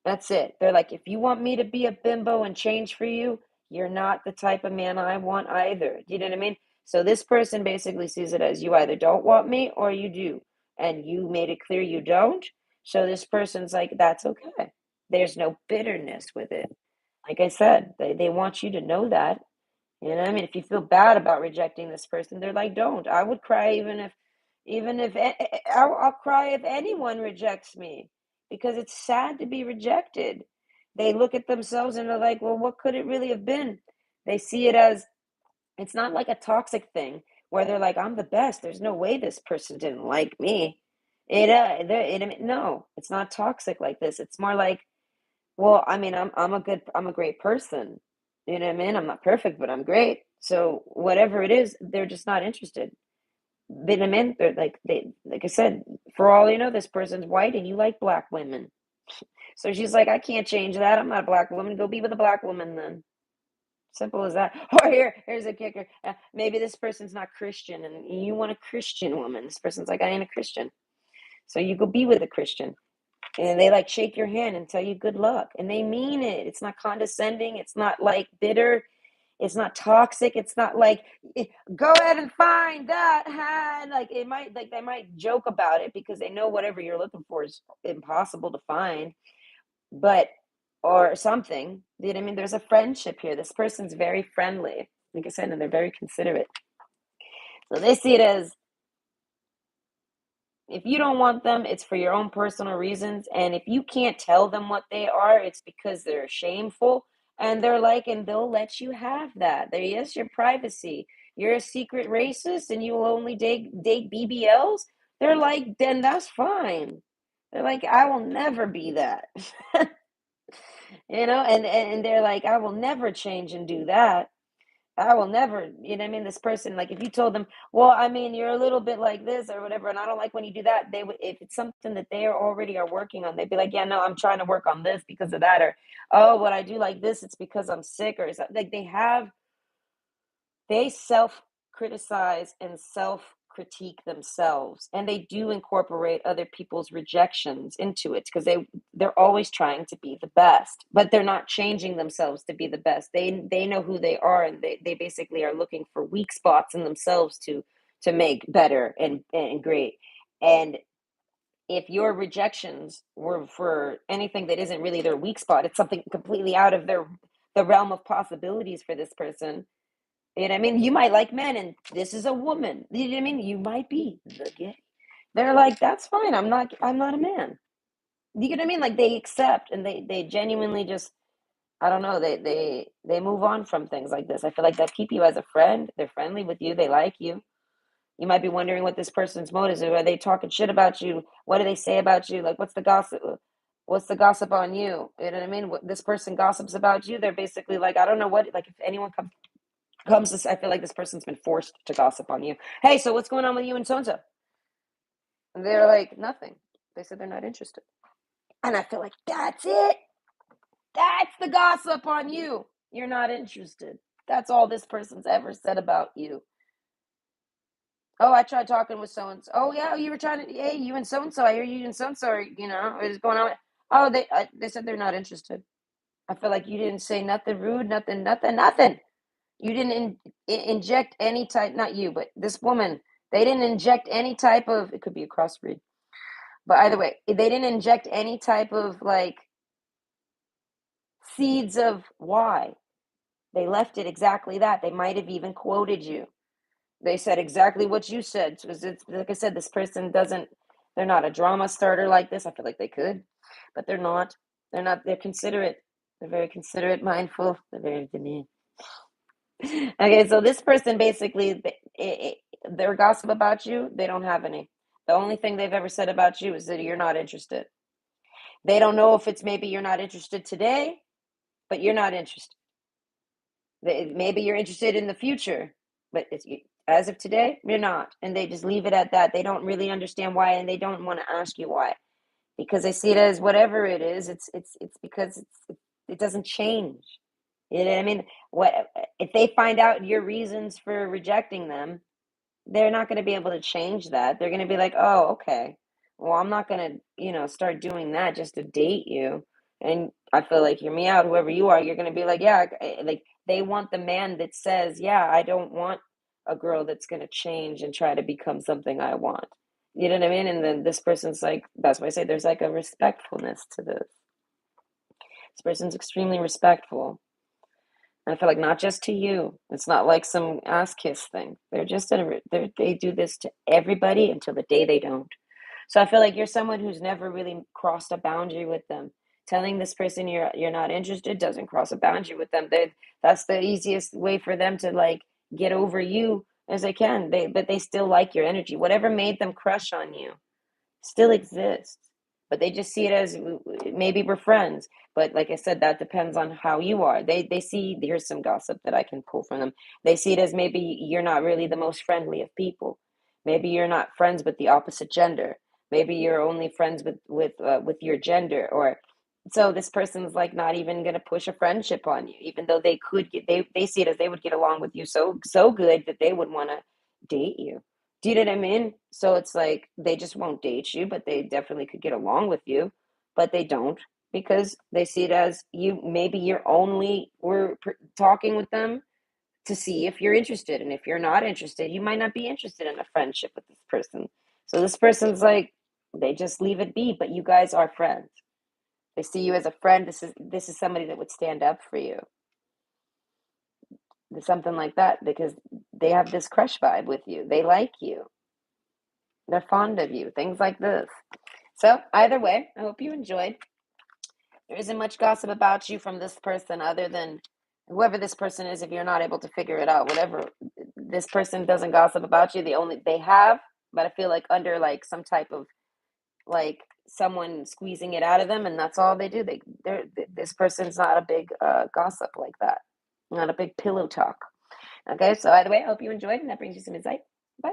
That's it. They're like, if you want me to be a bimbo and change for you, you're not the type of man I want either. Do you know what I mean? So this person basically sees it as you either don't want me or you do. And you made it clear you don't. So this person's like, that's okay. There's no bitterness with it. Like I said, they want you to know that. You know what I mean? If you feel bad about rejecting this person, they're like, don't. I would cry I'll cry if anyone rejects me because it's sad to be rejected. They look at themselves and they're like, well, what could it really have been? They see it as it's not like a toxic thing where they're like, I'm the best. There's no way this person didn't like me. No, it's not toxic like this. It's more like, well, I mean, I'm a great person. You know what I mean? I'm not perfect, but I'm great. So whatever it is, they're just not interested. But I mean, like I said, for all you know, this person's white and you like black women. So she's like, I can't change that. I'm not a black woman. Go be with a black woman then. Simple as that. Or here's a kicker. Maybe this person's not Christian and you want a Christian woman. This person's like, I ain't a Christian. So you go be with a Christian. And they like shake your hand and tell you good luck. And they mean it. It's not condescending. It's not like bitter. It's not toxic. It's not like go ahead and find that. Like it might like they might joke about it because they know whatever you're looking for is impossible to find. But or something. You know what I mean? There's a friendship here. This person's very friendly. Like I said, and they're very considerate. So they see it as if you don't want them, it's for your own personal reasons. And if you can't tell them what they are, it's because they're shameful. And they're like, and they'll let you have that. There, yes, your privacy. You're a secret racist and you will only date BBLs. They're like, then that's fine. They're like, I will never be that. And they're like, I will never change and do that. I will never, you know what I mean? This person, like if you told them, well, I mean, you're a little bit like this or whatever, and I don't like when you do that, they would, if it's something that they are already are working on, they'd be like, yeah, no, I'm trying to work on this because of that. Or, oh, what I do like this, it's because I'm sick or something. Like they self criticize and self critique themselves and they do incorporate other people's rejections into it because they're always trying to be the best but they're not changing themselves to be the best. They know who they are and they basically are looking for weak spots in themselves to make better and great. And if your rejections were for anything that isn't really their weak spot, it's something completely out of the realm of possibilities for this person. You know what I mean? You might like men, and this is a woman. You know what I mean? You might be the gay. They're like, that's fine. I'm not a man. You get what I mean? Like they accept and they genuinely just I don't know, they move on from things like this. I feel like they keep you as a friend. They're friendly with you, they like you. You might be wondering what this person's motives are. Are they talking shit about you? What do they say about you? Like what's the gossip? What's the gossip on you? You know what I mean? What this person gossips about you, they're basically like, I don't know what like if anyone comes this, I feel like this person's been forced to gossip on you. Hey, so what's going on with you and so and so? And they're like, nothing. They said they're not interested. And I feel like that's it. That's the gossip on you. You're not interested. That's all this person's ever said about you. Oh, I tried talking with so and so. Oh, yeah, you were trying to. Hey, you and so and so. I hear you and so and so. What is going on? Oh, they said they're not interested. I feel like you didn't say nothing rude, nothing. You didn't inject any type, not you, but this woman, they didn't inject any type of, it could be a crossbreed, but either way, they didn't inject any type of like seeds of why. They left it exactly that. They might have even quoted you. They said exactly what you said. So it's, like I said, this person doesn't, they're not a drama starter like this. I feel like they could, but they're not. They're not, they're considerate. They're very considerate, mindful. They're very demanding. Okay, so this person basically, their gossip about you, they don't have any. The only thing they've ever said about you is that you're not interested. They don't know if it's maybe you're not interested today, but you're not interested. Maybe you're interested in the future, but as of today, you're not. And they just leave it at that. They don't really understand why, and they don't want to ask you why because they see it as whatever it is. It's because it doesn't change. You know what I mean? What if they find out your reasons for rejecting them? they're not going to be able to change that. They're going to be like, oh, okay. Well, I'm not going to, start doing that just to date you. And I feel like, hear me out, whoever you are, you're going to be like, yeah, like they want the man that says, yeah, I don't want a girl that's going to change and try to become something I want. You know what I mean? And then this person's like, that's why I say there's like a respectfulness to this. This person's extremely respectful. And I feel like not just to you. It's not like some ass kiss thing. They do this to everybody until the day they don't. So I feel like you're someone who's never really crossed a boundary with them. Telling this person you're not interested doesn't cross a boundary with them. That's the easiest way for them to like get over you as they can. But they still like your energy. Whatever made them crush on you still exists. But they just see it as maybe we're friends. But like I said, that depends on how you are. They see, here's some gossip that I can pull from them. They see it as maybe you're not really the most friendly of people. Maybe you're not friends with the opposite gender. Maybe you're only friends with your gender, or so this person's like not even going to push a friendship on you, even though they see it as they would get along with you so good that they would want to date you. Do you know what I mean? So it's like they just won't date you, but they definitely could get along with you, but they don't because they see it as you. Maybe you're only we're talking with them to see if you're interested, and if you're not interested, you might not be interested in a friendship with this person. So this person's like they just leave it be, but you guys are friends. They see you as a friend. This is somebody that would stand up for you. Something like that because they have this crush vibe with you. They like you. They're fond of you, things like this. So, either way, I hope you enjoyed. There isn't much gossip about you from this person other than whoever this person is. If you're not able to figure it out, whatever, this person doesn't gossip about you. They have, but I feel like under like some type of like someone squeezing it out of them, and that's all they do. This person's not a big gossip like that, not a big pillow talk. Okay, so either way, I hope you enjoyed, and that brings you some insight. Bye.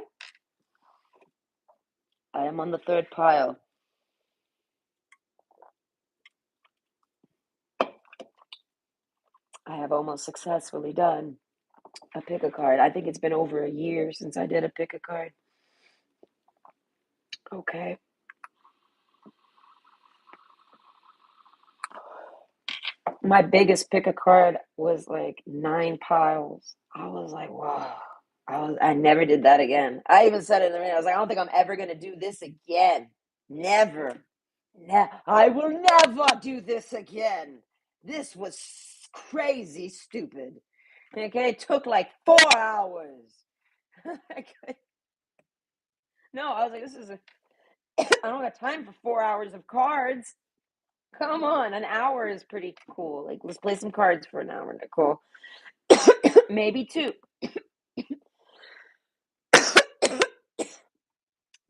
I am on the third pile. I have almost successfully done a pick a card. I think it's been over a year since I did a pick a card. Okay. My biggest pick a card was like 9 piles. I was like, wow. I never did that again. I even said it in the minute. I was like, I don't think I'm ever gonna do this again. Never. I will never do this again. This was crazy stupid. Okay, it took like 4 hours. No, I was like, I don't got time for 4 hours of cards. Come on, an hour is pretty cool. Like, let's play some cards for an hour, Nicole. Maybe two.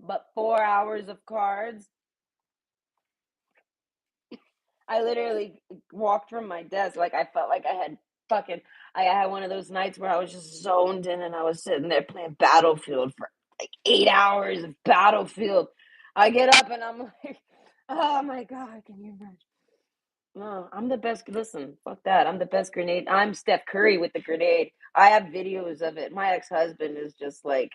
But 4 hours of cards, I literally walked from my desk. Like, I felt like I had one of those nights where I was just zoned in and I was sitting there playing Battlefield for like 8 hours of Battlefield. I get up and I'm like, oh my God, can you imagine? No, I'm the best. Listen, fuck that. I'm the best grenade. I'm Steph Curry with the grenade. I have videos of it. My ex-husband is just like,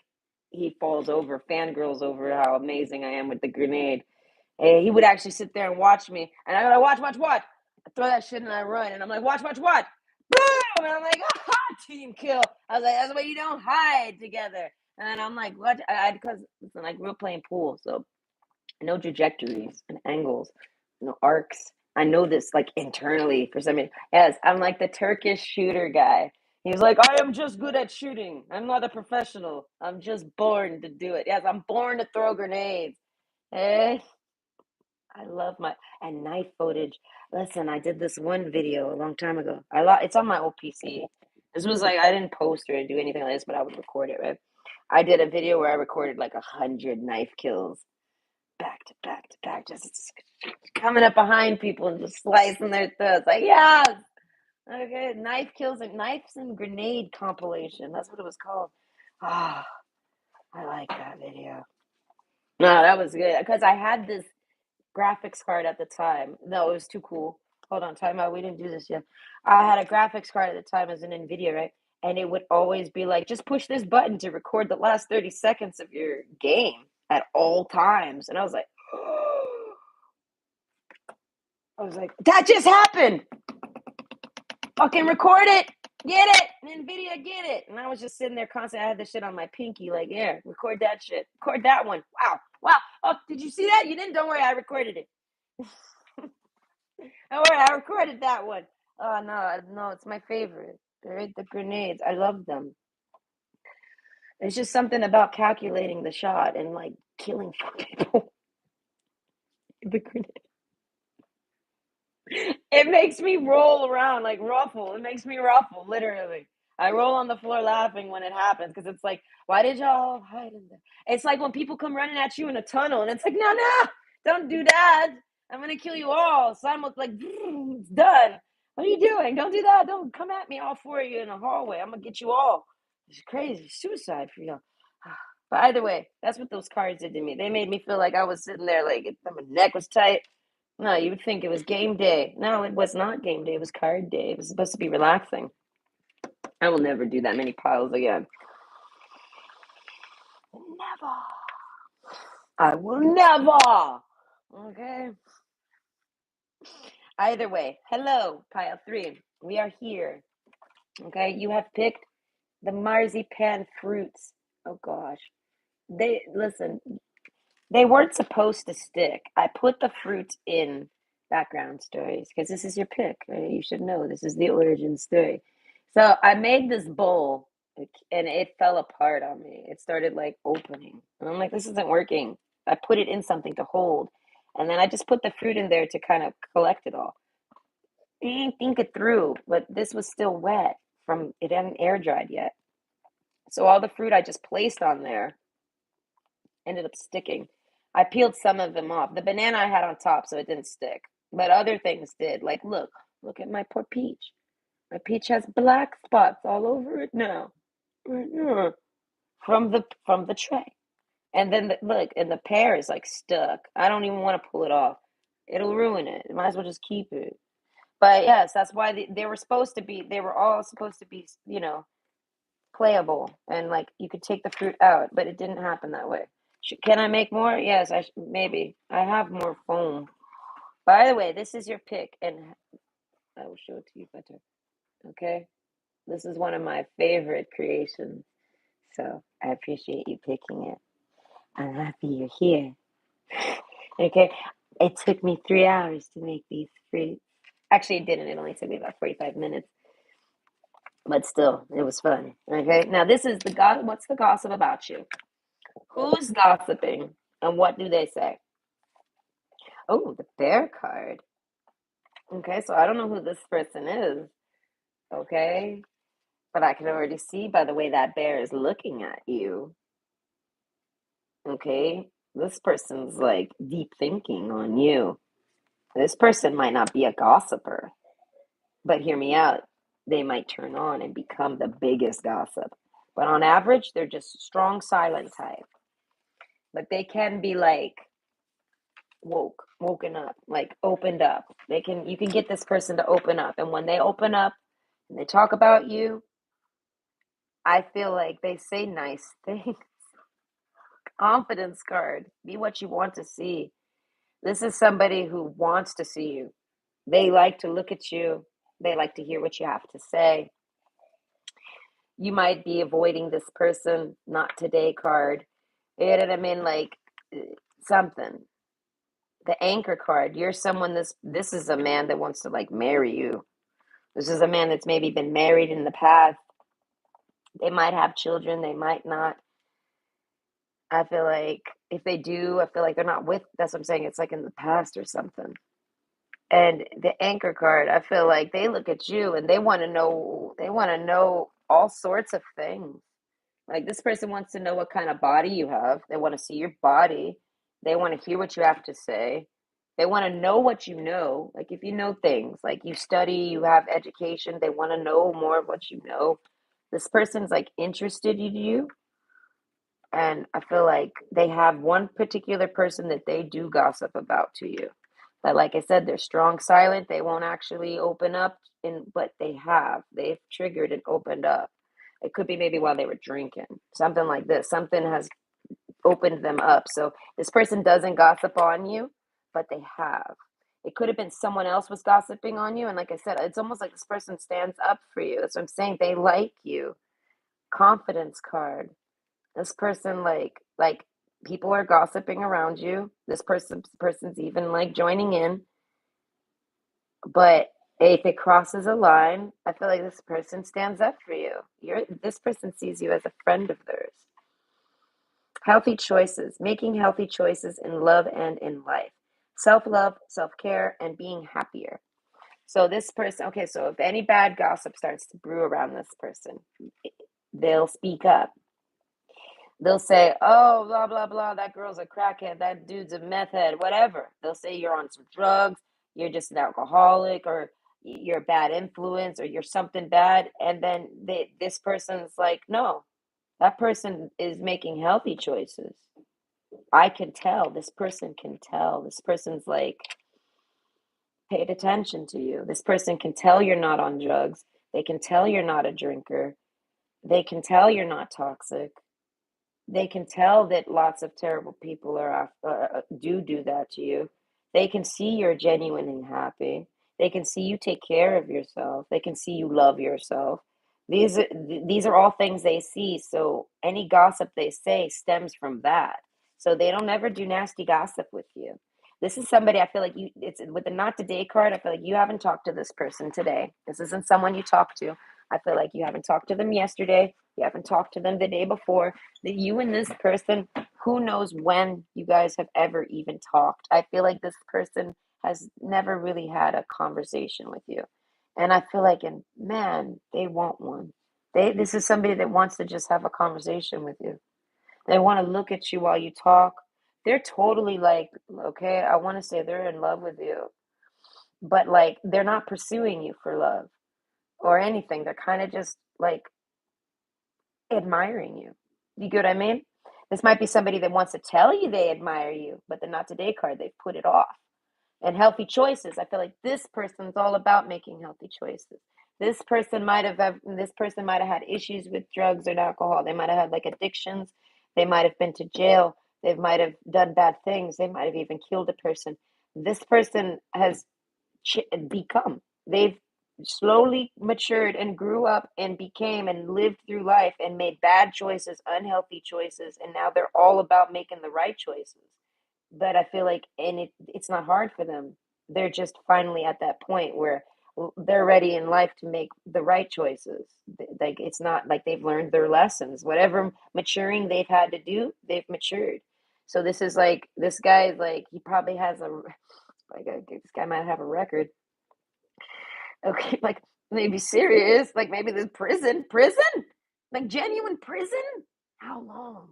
he falls over, fangirls over how amazing I am with the grenade. And he would actually sit there and watch me. And I go, watch, watch, watch. I throw that shit and I run. And I'm like, watch, watch, watch. Boom! And I'm like, ah, team kill. I was like, that's why you don't hide together. And I'm like, what? Because, listen, I grew up playing pool. So I know trajectories and angles, arcs. I know this like internally for some reason. Yes, I'm like the Turkish shooter guy. He's like, I am just good at shooting. I'm not a professional. I'm just born to do it. Yes, I'm born to throw grenades. Eh? I love my and knife footage. Listen, I did this one video a long time ago. It's on my old PC. This was like I didn't post or do anything like this, but I would record it, right? I did a video where I recorded like 100 knife kills back to back to back, just coming up behind people and just slicing their throats. Like, yes, okay, knife kills and knives and grenade compilation. That's what it was called. Ah, I like that video. No, that was good because I had this graphics card at the time. No, it was too cool. Hold on, time out. We didn't do this yet. I had a graphics card at the time as an NVIDIA, right? and it would always be like, just push this button to record the last 30 seconds of your game at all times. And I was like, that just happened. Fucking record it. Get it. NVIDIA, get it. And I was just sitting there constantly. I had this shit on my pinky, like, yeah, record that shit. Record that one. Wow. Wow. Oh, did you see that? You didn't? Don't worry, I recorded it. Don't worry, I recorded that one. Oh no, it's my favorite. Right? The grenades. I love them. It's just something about calculating the shot and like killing people. The grenade. It makes me roll around like ruffle. It makes me ruffle, literally. I roll on the floor laughing when it happens because it's like, why did y'all hide in there? It's like when people come running at you in a tunnel and it's like, no, don't do that. I'm gonna kill you all. So I'm like, it's done. What are you doing? Don't do that. Don't come at me, all four of you in the hallway. I'm gonna get you all. It's crazy. Suicide for you. But either way, that's what those cards did to me. They made me feel like I was sitting there like my neck was tight. No, you would think it was game day. No, it was not game day. It was card day. It was supposed to be relaxing. I will never do that many piles again. Never. I will never. Okay. Either way, hello, pile 3. We are here. Okay, you have picked the marzipan fruits. Oh gosh. Listen, they weren't supposed to stick. I put the fruits in background stories because this is your pick, right? You should know this is the origin story. So I made this bowl and it fell apart on me. It started like opening. And I'm like, this isn't working. I put it in something to hold. And then I just put the fruit in there to kind of collect it all. I didn't think it through, but this was still wet from it hadn't air dried yet. So all the fruit I just placed on there ended up sticking. I peeled some of them off. The banana I had on top, so it didn't stick. But other things did. Like, look at my poor peach. My peach has black spots all over it now. Right now. From the tray. And then look, and the pear is like stuck. I don't even want to pull it off. It'll ruin it. Might as well just keep it. But yes, that's why they were supposed to be. They were all supposed to be, playable, and like you could take the fruit out, but it didn't happen that way. Can I make more? Yes, maybe. I have more foam. By the way, this is your pick, and I will show it to you better. Okay? This is one of my favorite creations. So I appreciate you picking it. I'm happy you're here. Okay? It took me 3 hours to make these fruits. Actually, it didn't. It only took me about 45 minutes. But still, it was fun. Okay? Now, this is what's the gossip about you? Who's gossiping and what do they say? Oh, the bear card. Okay, so I don't know who this person is. Okay, but I can already see by the way that bear is looking at you. Okay, this person's like deep thinking on you. This person might not be a gossiper, but hear me out. They might turn on and become the biggest gossip. But on average, they're just strong silent type. But they can be like woken up, like opened up. You can get this person to open up. And when they open up and they talk about you, I feel like they say nice things. Confidence card. Be what you want to see. This is somebody who wants to see you. They like to look at you. They like to hear what you have to say. You might be avoiding this person, not today card. You know what I mean? Like something. The anchor card. You're someone this is a man that wants to like marry you. This is a man that's maybe been married in the past. They might have children, they might not. I feel like if they do, I feel like they're not with, that's what I'm saying. It's like in the past or something. And the anchor card, I feel like they look at you and they want to know all sorts of things. Like this person wants to know what kind of body you have. They want to see your body. They want to hear what you have to say. They want to know what you know. Like if you know things, like you study, you have education, they want to know more of what you know. This person's like interested in you. And I feel like they have one particular person that they do gossip about to you. But like I said, they're strong silent. They won't actually open up, but they've triggered and opened up. It could be maybe while they were drinking, something like this. Something has opened them up. So this person doesn't gossip on you, but they have. It could have been someone else was gossiping on you. And like I said, it's almost like this person stands up for you. That's what I'm saying. They like you. Confidence card. This person like people are gossiping around you. This person's even like joining in, but if it crosses a line, I feel like this person stands up for you. This person sees you as a friend of theirs. Healthy choices, making healthy choices in love and in life. Self-love, self-care, and being happier. So this person, okay, so if any bad gossip starts to brew around this person, they'll speak up. They'll say, oh, blah, blah, blah, that girl's a crackhead, that dude's a meth head, whatever. They'll say you're on some drugs, you're just an alcoholic, or you're a bad influence, or you're something bad. And then this person's like, no, that person is making healthy choices. I can tell. This person can tell. This person's like paid attention to you. This person can tell you're not on drugs. They can tell you're not a drinker. They can tell you're not toxic. They can tell that lots of terrible people do that to you. They can see you're genuine and happy. They can see you take care of yourself. They can see you love yourself. These are all things they see. So any gossip they say stems from that. So they don't ever do nasty gossip with you. This is somebody I feel like it's with the not today card. I feel like you haven't talked to this person today. This isn't someone you talked to. I feel like you haven't talked to them yesterday. You haven't talked to them the day before. That you and this person, who knows when you guys have ever even talked. I feel like this person has never really had a conversation with you. And I feel like, and man, they want one. This is somebody that wants to just have a conversation with you. They want to look at you while you talk. They're totally like, okay, I want to say they're in love with you, but like they're not pursuing you for love or anything. They're kind of just like admiring you. You get what I mean? This might be somebody that wants to tell you they admire you, but the not today card, they've put it off. And healthy choices. I feel like this person's all about making healthy choices. This person might have had issues with drugs or alcohol. They might have had like addictions. They might have been to jail. They might have done bad things. They might have even killed a person. This person has become. They've slowly matured and grew up and became and lived through life and made bad choices, unhealthy choices, and now they're all about making the right choices. But I feel like, and it's not hard for them. They're just finally at that point where they're ready in life to make the right choices. Like it's not like they've learned their lessons. Whatever maturing they've had to do, they've matured. So this is like this guy is like he probably has a like this guy might have a record. Okay, like maybe serious, like maybe this prison, like genuine prison. How long?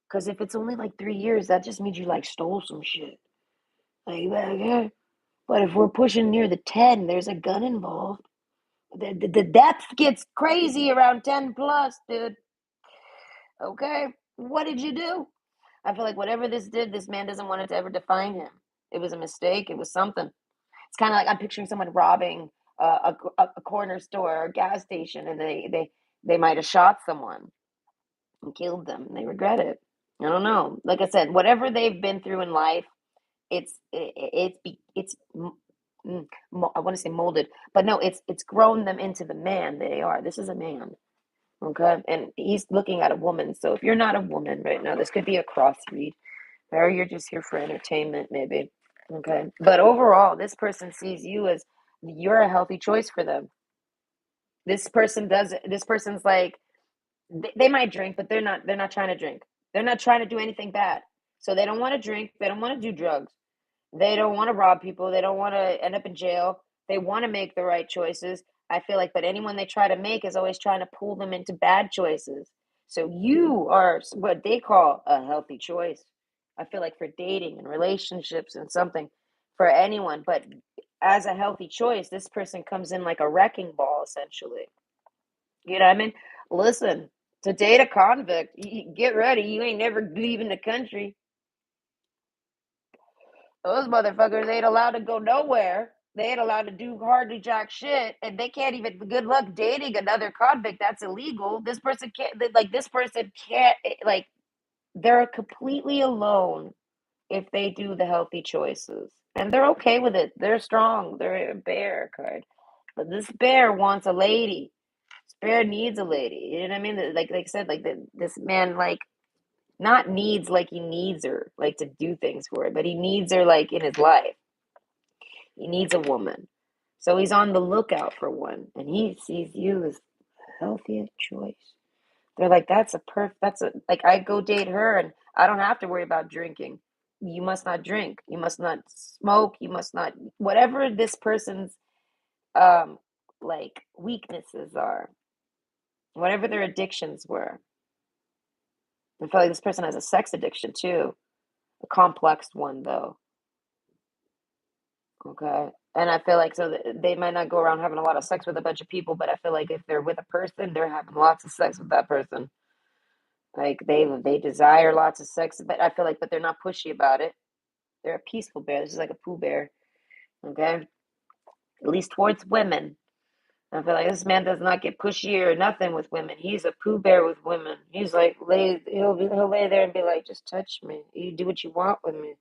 Because if it's only like 3 years, that just means you like stole some shit. Like, okay. But if we're pushing near the 10, there's a gun involved. The depth gets crazy around 10 plus, dude. Okay. What did you do? I feel like whatever this did, this man doesn't want it to ever define him. It was a mistake. It was something. It's kind of like I'm picturing someone robbing a corner store or a gas station, and they might have shot someone and killed them. And they regret it. I don't know. Like I said, whatever they've been through in life, I want to say molded, but no, it's grown them into the man they are. This is a man, okay, and he's looking at a woman. So if you're not a woman right now, this could be a cross read, or you're just here for entertainment, maybe. Okay, but overall, this person sees you as you're a healthy choice for them. This person does. This person's like they might drink, but they're not trying to drink. They're not trying to do anything bad. So they don't want to drink. They don't want to do drugs. They don't want to rob people. They don't want to end up in jail. They want to make the right choices. I feel like, but anyone they try to make is always trying to pull them into bad choices. So you are what they call a healthy choice. I feel like for dating and relationships and something for anyone, but as a healthy choice, this person comes in like a wrecking ball, essentially. You know what I mean? Listen, to date a convict, get ready. You ain't never leaving the country. Those motherfuckers ain't allowed to go nowhere. They ain't allowed to do hardly jack shit, and they can't even. Good luck dating another convict. That's illegal. This person can't. Like this person can't. Like they're completely alone if they do the healthy choices, and they're okay with it. They're strong. They're a bear card, but this bear wants a lady. This bear needs a lady. You know what I mean? Like I said, this man like not needs like he needs her like to do things for her, but he needs her like in his life. He needs a woman. So he's on the lookout for one, and he sees you as the healthiest choice. They're like, that's a, like, I go date her and I don't have to worry about drinking. You must not drink. You must not smoke. You must not, whatever this person's, like, weaknesses are, whatever their addictions were. I feel like this person has a sex addiction too, a complex one though. Okay. And I feel like they might not go around having a lot of sex with a bunch of people, but I feel like if they're with a person, they're having lots of sex with that person. Like they desire lots of sex, but I feel like but they're not pushy about it. They're a peaceful bear. This is like a Pooh Bear. Okay. At least towards women. I feel like this man does not get pushy or nothing with women. He's a Pooh Bear with women. He's like he'll lay there and be like, just touch me. You do what you want with me.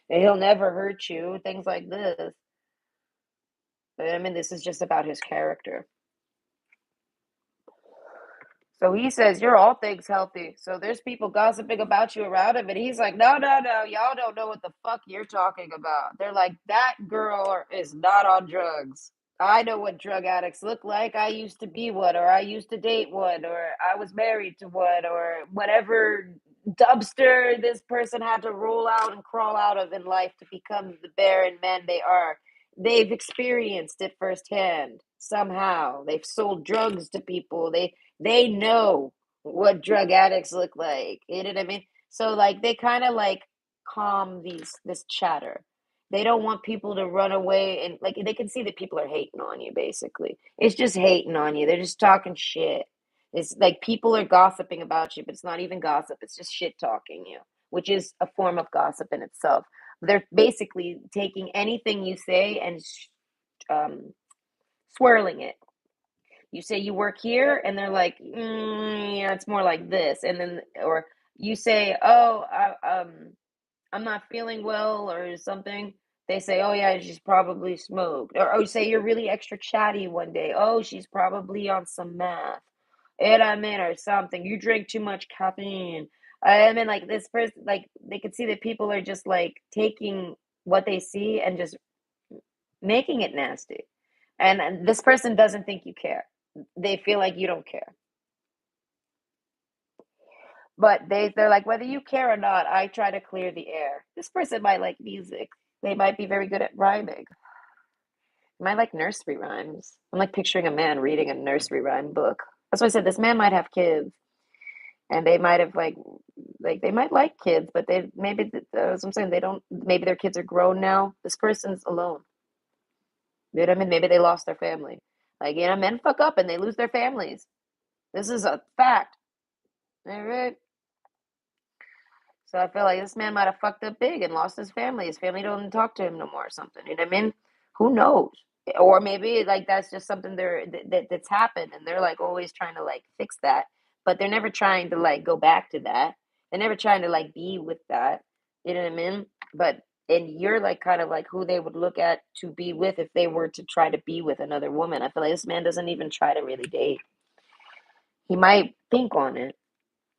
And he'll never hurt you. Things like this. But I mean, this is just about his character. So he says, you're all things healthy. So there's people gossiping about you around him. And he's like, no, no, no. Y'all don't know what the fuck you're talking about. They're like, that girl is not on drugs. I know what drug addicts look like. I used to be one, or I used to date one, or I was married to one, or whatever dumpster this person had to roll out and crawl out of in life to become the bear and man they are. They've experienced it firsthand somehow. They've sold drugs to people. They know what drug addicts look like. You know what I mean? So like they kind of like calm this chatter. They don't want people to run away and like they can see that people are hating on you basically. It's just hating on you. They're just talking shit. It's like people are gossiping about you, but it's not even gossip. It's just shit talking you, which is a form of gossip in itself. They're basically taking anything you say and um, swirling it. You say you work here, and they're like, yeah, it's more like this. And then, or you say, oh, I'm not feeling well or something. They say, oh, yeah, she's probably smoked. Or you say you're really extra chatty one day. Oh, she's probably on some meth. And I mean, or something. You drink too much caffeine. I mean, like this person, like they could see that people are just like taking what they see and just making it nasty. And this person doesn't think you care. They feel like you don't care. But they're like, whether you care or not, I try to clear the air. This person might like music. They might be very good at rhyming. They might like nursery rhymes. I'm like picturing a man reading a nursery rhyme book. That's why I said this man might have kids, and they might have like they might like kids, but they maybe as I'm saying they don't. Maybe their kids are grown now. This person's alone. You know what I mean? Maybe they lost their family. Like you know, men fuck up and they lose their families. This is a fact. All right. So I feel like this man might have fucked up big and lost his family. His family don't talk to him no more or something. You know what I mean? Who knows? Or maybe like that's just something that's happened and they're like always trying to like fix that, but they're never trying to like go back to that. They're never trying to like be with that. You know what I mean? But and you're like kind of like who they would look at to be with if they were to try to be with another woman. I feel like this man doesn't even try to really date. He might think on it,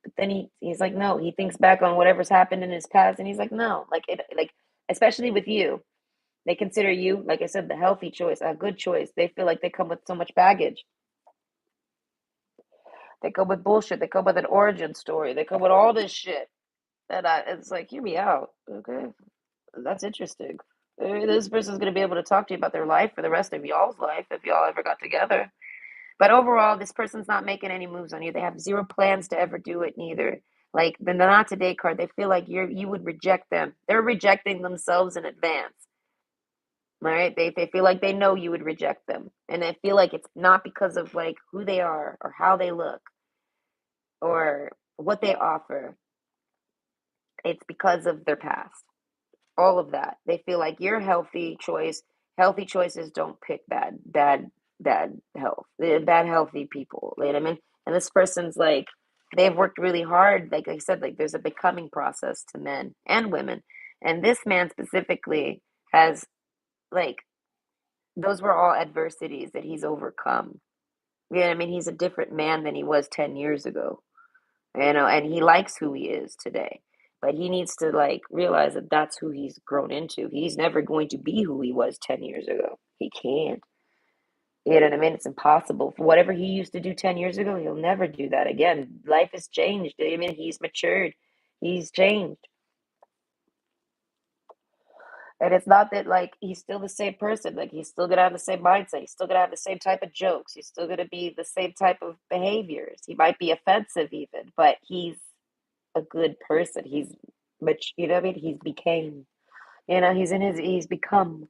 but then he's like, no, he thinks back on whatever's happened in his past, and he's like, no, like it, like especially with you, they consider you, like I said, the healthy choice, a good choice. They feel like they come with so much baggage. They come with bullshit. They come with an origin story. They come with all this shit. And it's like, hear me out, okay? That's interesting. This person's gonna be able to talk to you about their life for the rest of y'all's life if y'all ever got together. But overall, this person's not making any moves on you. They have zero plans to ever do it neither. Like the not today card, they feel like you would reject them. They're rejecting themselves in advance. All right. They feel like they know you would reject them. And they feel like it's not because of like who they are or how they look or what they offer. It's because of their past. All of that. They feel like you're a healthy choice Healthy choices don't pick bad health, bad healthy people. You know what I mean? And this person's like, they've worked really hard. Like I said, like there's a becoming process to men and women. And this man specifically has like those were all adversities that he's overcome. You know what I mean? He's a different man than he was 10 years ago. And he likes who he is today. But he needs to like realize that that's who he's grown into. He's never going to be who he was 10 years ago. He can't. You know what I mean? It's impossible. For whatever he used to do 10 years ago, he'll never do that again. Life has changed. I mean, he's matured. He's changed. And it's not that like he's still the same person. Like he's still gonna have the same mindset. He's still gonna have the same type of jokes. He's still gonna be the same type of behaviors. He might be offensive even, but he's a good person. He's much, you know what I mean? He's became, he's become.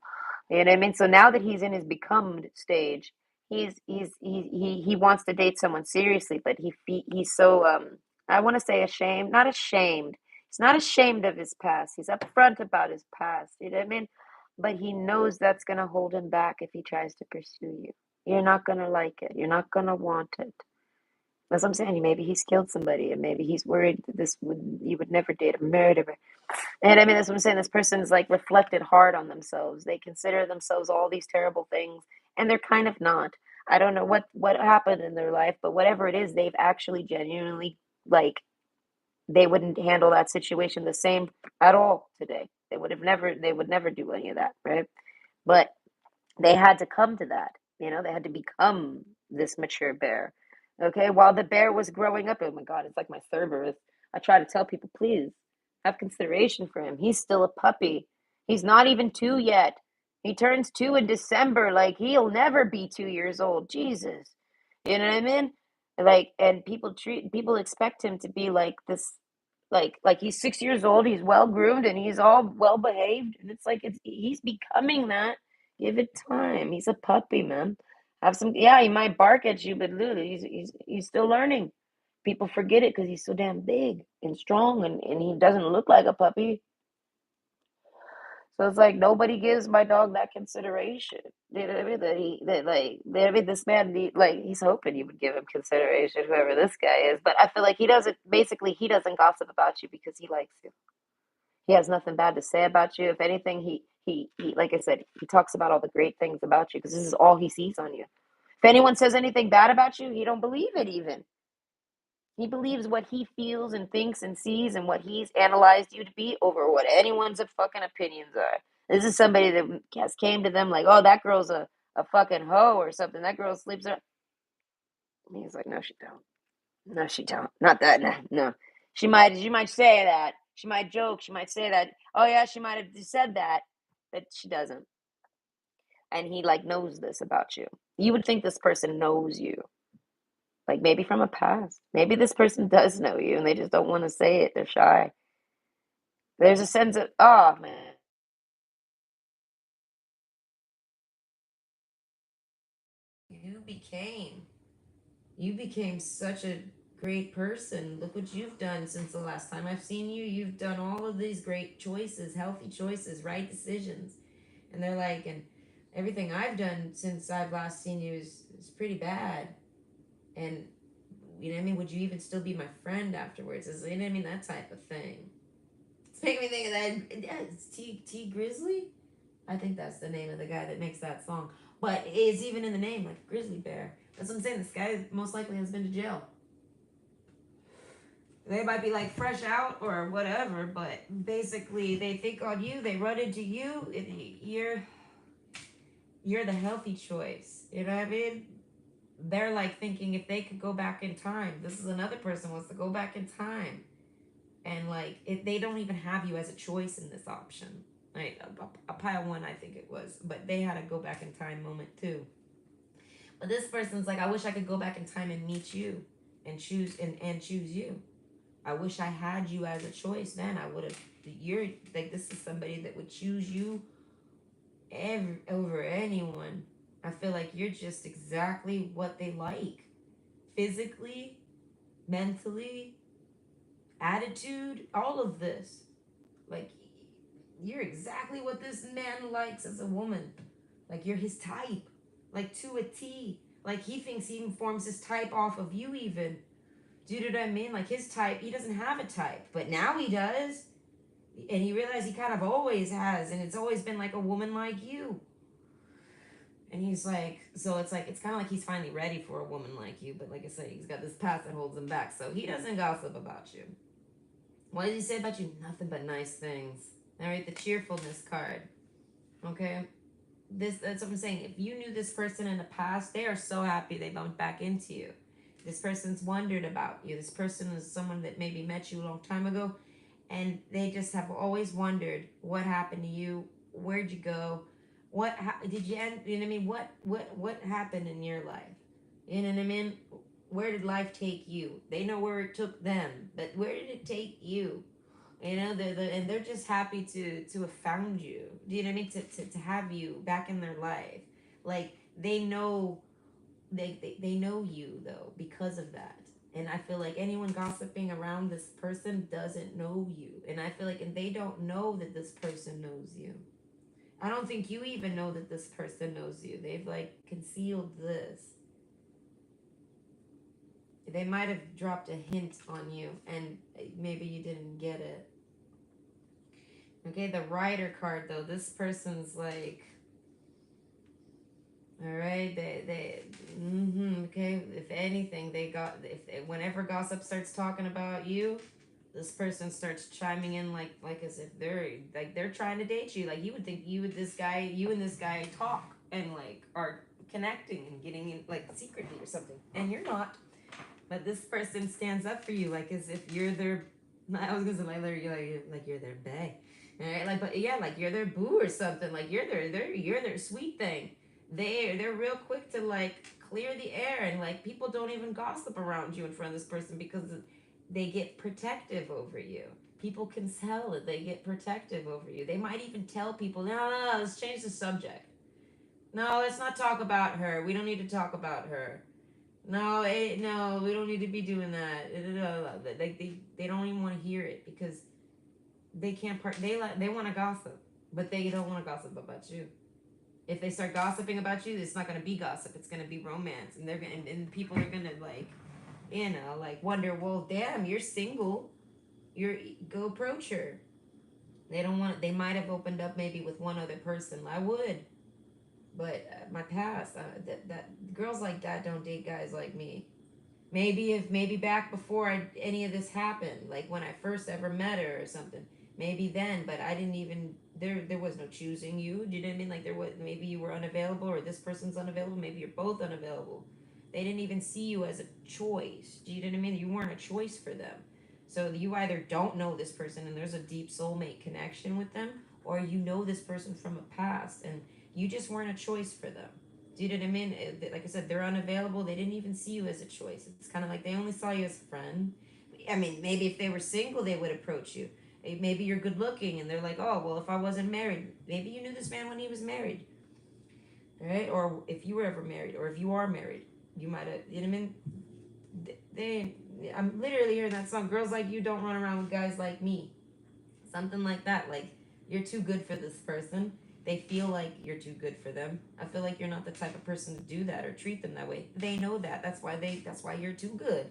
You know what I mean? So now that he's in his become stage, he wants to date someone seriously, but he's so I want to say ashamed, not ashamed. He's not ashamed of his past. He's upfront about his past. You know what I mean? But he knows that's gonna hold him back if he tries to pursue you. You're not gonna like it. You're not gonna want it. That's what I'm saying. Maybe he's killed somebody, and maybe he's worried that this would you would never date a murderer. And I mean, that's what I'm saying. This person's like reflected hard on themselves. They consider themselves all these terrible things, and they're kind of not. I don't know what happened in their life, but whatever it is, they've actually genuinely like they wouldn't handle that situation the same at all today. They would never do any of that, right? But they had to come to that. They had to become this mature bear. Okay, while the bear was growing up, oh my God, it's like my third birth. I try to tell people, please have consideration for him. He's still a puppy. He's not even 2 yet. He turns 2 in December. Like he'll never be 2 years old. Jesus, you know what I mean? Like, and people expect him to be like this, like he's 6 years old. He's well groomed and he's all well behaved, and it's like he's becoming that. Give it time. He's a puppy, man. Have some. Yeah, he might bark at you, but literally, he's still learning. People forget it because he's so damn big and strong, and he doesn't look like a puppy. So it's like nobody gives my dog that consideration. You know what I mean? I mean, this man like he's hoping you would give him consideration, whoever this guy is. But I feel like he doesn't. Basically, he doesn't gossip about you because he likes you. He has nothing bad to say about you. If anything, he like I said, he talks about all the great things about you because this is all he sees on you. If anyone says anything bad about you, he don't believe it even. He believes what he feels and thinks and sees and what he's analyzed you to be over what anyone's fucking opinions are. This is somebody that has came to them like, oh, that girl's a fucking hoe or something. That girl sleeps around. And he's like, no, she don't. No, she don't. Not that. No, no. She might say that. She might joke. She might say that. Oh yeah, she might have said that, but she doesn't. And he like knows this about you. You would think this person knows you, like maybe from a past. Maybe this person does know you, and they just don't want to say it. They're shy. There's a sense of, oh man, you became. You became such a great person. Look what you've done since the last time I've seen you. You've done all of these great choices, healthy choices, right decisions. And they're like, and everything I've done since I've last seen you is pretty bad. And you know what I mean? Would you even still be my friend afterwards? You know what I mean? That type of thing. It's making me think of that. Yeah, it's T Grizzly. I think that's the name of the guy that makes that song. But it's even in the name, like Grizzly Bear. That's what I'm saying. This guy most likely has been to jail. They might be like fresh out or whatever, but basically they think on you. They run into you. You're the healthy choice. You know what I mean? They're like thinking if they could go back in time. This is another person wants to go back in time, and like if they don't even have you as a choice in this option. Like a pile one, I think it was, but they had a go back in time moment too. But this person's like, I wish I could go back in time and meet you, and choose you. I wish I had you as a choice. Then I would have. You're like this is somebody that would choose you over anyone. I feel like you're just exactly what they like, physically, mentally, attitude, all of this. Like you're exactly what this man likes as a woman. Like you're his type, like to a T. Like he thinks he even forms his type off of you even. Do you know what I mean? Like his type, he doesn't have a type, but now he does. And he realized he kind of always has, and it's always been like a woman like you. And he's like, so it's like, it's kind of like he's finally ready for a woman like you, but like I said, he's got this past that holds him back, so he doesn't gossip about you. What did he say about you? Nothing but nice things. All right, the cheerfulness card. Okay, that's what I'm saying. If you knew this person in the past, they are so happy they bumped back into you. This person's wondered about you. This person is someone that maybe met you a long time ago, and they just have always wondered what happened to you. Where'd you go? Did you end? You know what I mean? What happened in your life? You know what I mean? Where did life take you? They know where it took them, but where did it take you? You know, and they're just happy to have found you. Do you know what I mean? To have you back in their life. Like they know they know you though because of that. And I feel like anyone gossiping around this person doesn't know you. And I feel like and they don't know that this person knows you. I don't think you even know that this person knows you. They've like concealed this. They might have dropped a hint on you and maybe you didn't get it. Okay, the rider card though, this person's like, all right, okay. If anything, they got whenever gossip starts talking about you, this person starts chiming in like as if they're trying to date you. Like you would think you and this guy talk and like are connecting and getting in like secretly or something, and you're not. But this person stands up for you like as if you're their. I was gonna say like you're their bae. All right, like but yeah, like you're their boo or something. Like you're their sweet thing. They're real quick to like clear the air and like people don't even gossip around you in front of this person because they get protective over you. People can tell that they get protective over you. They might even tell people, no, let's change the subject. No, let's not talk about her. We don't need to talk about her. No, no, we don't need to be doing that. Like they don't even want to hear it because they can't. They want to gossip, but they don't want to gossip about you. If they start gossiping about you, it's not going to be gossip. It's going to be romance, and they're going and people are going to like, like wonder, well, damn, you're single. You're go approach her. They don't want. They might have opened up maybe with one other person. I would, but my past, that girls like that don't date guys like me. Maybe back before any of this happened, like when I first ever met her or something. Maybe then, but I didn't even there was no choosing you. Do you know what I mean? Like there was maybe you were unavailable or this person's unavailable. Maybe you're both unavailable. They didn't even see you as a choice. Do you know what I mean? You weren't a choice for them. So you either don't know this person and there's a deep soulmate connection with them, or you know this person from a past and you just weren't a choice for them. Do you know what I mean? Like I said, they're unavailable. They didn't even see you as a choice. It's kind of like they only saw you as a friend. I mean, maybe if they were single, they would approach you. Maybe you're good looking and they're like, oh, well, if I wasn't married, maybe you knew this man when he was married, right? Or if you were ever married, or if you are married, you might have, you know what I mean? They, I'm literally hearing that song, Girls Like You Don't Run Around with Guys Like Me. Something like that. Like, you're too good for this person. They feel like you're too good for them. I feel like you're not the type of person to do that or treat them that way. They know that. That's why you're too good.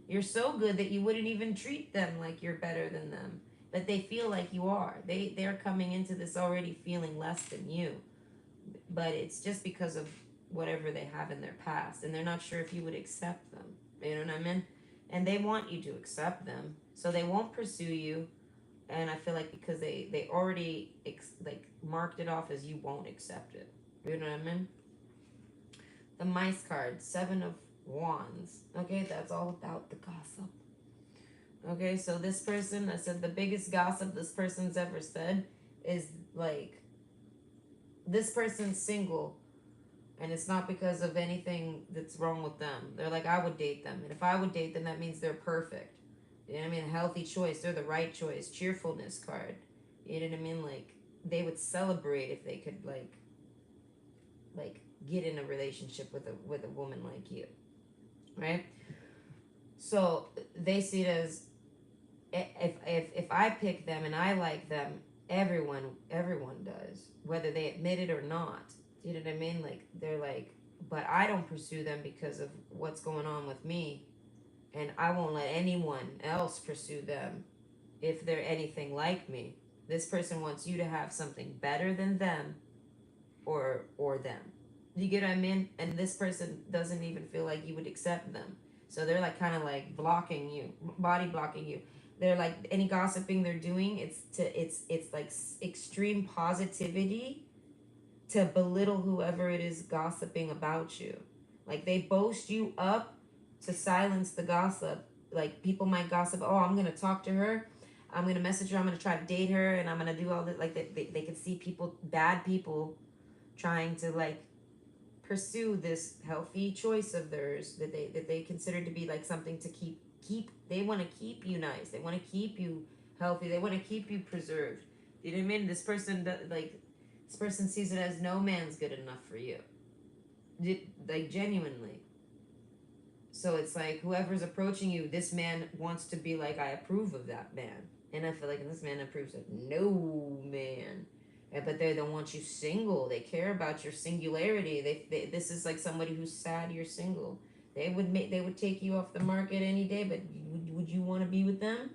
You're so good that you wouldn't even treat them like you're better than them. But they feel like you are. They're coming into this already feeling less than you. But it's just because of whatever they have in their past and they're not sure if you would accept them. You know what I mean? And they want you to accept them. So they won't pursue you, and I feel like because they already like marked it off as you won't accept it. You know what I mean? The mice card, 7 of Wands. Okay, that's all about the gossip. Okay, so this person, I said the biggest gossip this person's ever said is like this person's single, and it's not because of anything that's wrong with them. They're like, I would date them, and if I would date them, that means they're perfect. You know what I mean? A healthy choice. They're the right choice. Cheerfulness card. You know what I mean? Like they would celebrate if they could like get in a relationship with a woman like you, right? So they see it as if I pick them and I like them, everyone does, whether they admit it or not. Do you know what I mean? Like they're like, but I don't pursue them because of what's going on with me, and I won't let anyone else pursue them if they're anything like me. This person wants you to have something better than them or them. Do you get what I mean? And this person doesn't even feel like you would accept them. So they're like kind of like blocking you, body blocking you. They're like any gossiping they're doing, it's like extreme positivity to belittle whoever it is gossiping about you. Like they boast you up to silence the gossip. Like people might gossip, oh, I'm gonna talk to her, I'm gonna message her, I'm gonna try to date her, and I'm gonna do all this. Like they can see people, bad people, trying to like pursue this healthy choice of theirs that they consider to be like something to keep. They want to keep you nice. They want to keep you healthy. They want to keep you preserved. You know what I mean? This person sees it as no man's good enough for you. Like genuinely. So it's like whoever's approaching you, this man wants to be like, I approve of that man. And I feel like this man approves of no man. But they don't want you single. They care about your singularity. This is like somebody who's sad you're single. They would take you off the market any day, but would you want to be with them?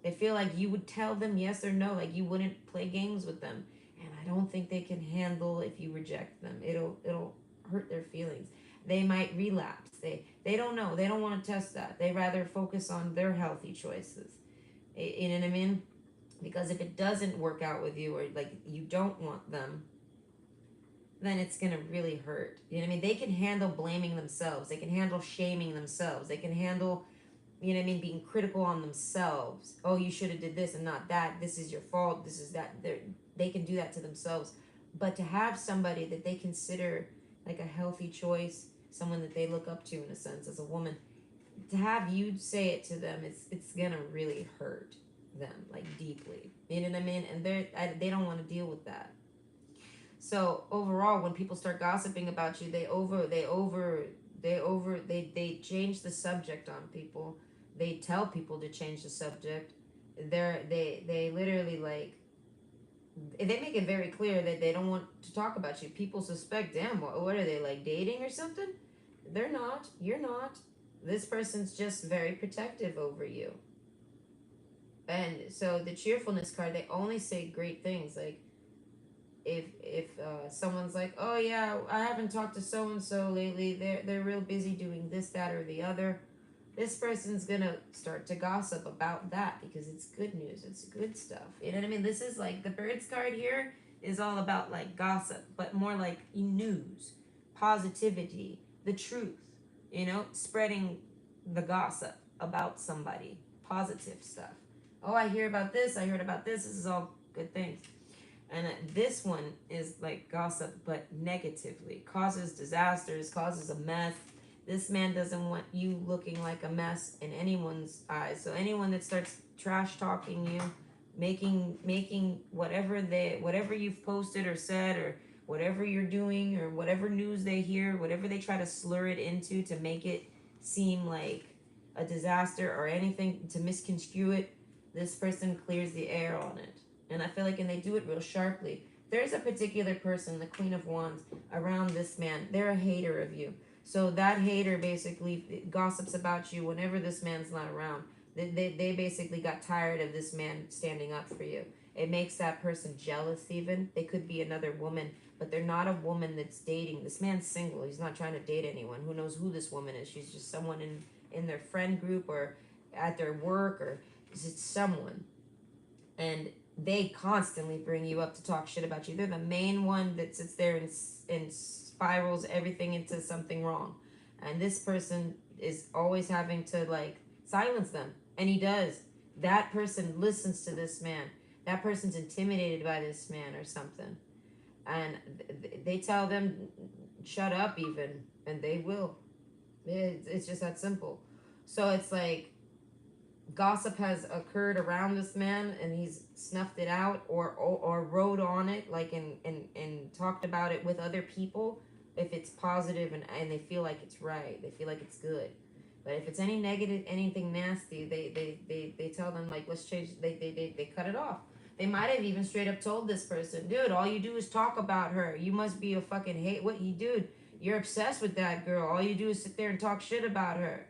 They feel like you would tell them yes or no, like you wouldn't play games with them. And I don't think they can handle if you reject them. It'll hurt their feelings. They might relapse. They don't know. They don't want to test that. They rather focus on their healthy choices. You know what I mean? Because if it doesn't work out with you or like you don't want them, then it's gonna really hurt. You know what I mean? They can handle blaming themselves. They can handle shaming themselves. They can handle, you know what I mean, being critical on themselves. Oh, you should have did this and not that. This is your fault. This is that. They can do that to themselves. But to have somebody that they consider like a healthy choice, someone that they look up to in a sense as a woman, to have you say it to them, it's gonna really hurt them like deeply. You know what I mean? And they don't want to deal with that. So overall, when people start gossiping about you, they change the subject on people. They tell people to change the subject. They literally like they make it very clear that they don't want to talk about you. People suspect, damn, what are they like dating or something? They're not. You're not. This person's just very protective over you. And so the cheerfulness card, they only say great things. Like if someone's like, oh yeah, I haven't talked to so and so lately. They're real busy doing this, that, or the other. This person's gonna start to gossip about that because it's good news. It's good stuff. You know what I mean? This is like the birds card here is all about like gossip, but more like news, positivity, the truth. You know, spreading the gossip about somebody, positive stuff. Oh, I hear about this. I heard about this. This is all good things. And this one is like gossip, but negatively. Causes disasters, causes a mess. This man doesn't want you looking like a mess in anyone's eyes. So anyone that starts trash talking you, making whatever you've posted or said or whatever you're doing or whatever news they hear, whatever they try to slur it into to make it seem like a disaster or anything to misconstrue it, this person clears the air on it. And I feel like, and they do it real sharply. There's a particular person, the Queen of Wands, around this man. They're a hater of you. So that hater basically gossips about you whenever this man's not around. They basically got tired of this man standing up for you. It makes that person jealous, even. They could be another woman, but they're not a woman that's dating. This man's single. He's not trying to date anyone. Who knows who this woman is? She's just someone in their friend group or at their work or it's someone. And they constantly bring you up to talk shit about you. They're the main one that sits there and spirals everything into something wrong. And this person is always having to like silence them. And he does. That person listens to this man. That person's intimidated by this man or something. And they tell them, shut up, even. And they will. It's just that simple. So it's like gossip has occurred around this man and he's snuffed it out or wrote on it like and talked about it with other people if it's positive and they feel like it's right, they feel like it's good. But if it's any negative, anything nasty, they tell them like let's change. They cut it off. They might have even straight up told this person, dude, all you do is talk about her. You must be a fucking hate. What you dude? You're obsessed with that girl. All you do is sit there and talk shit about her.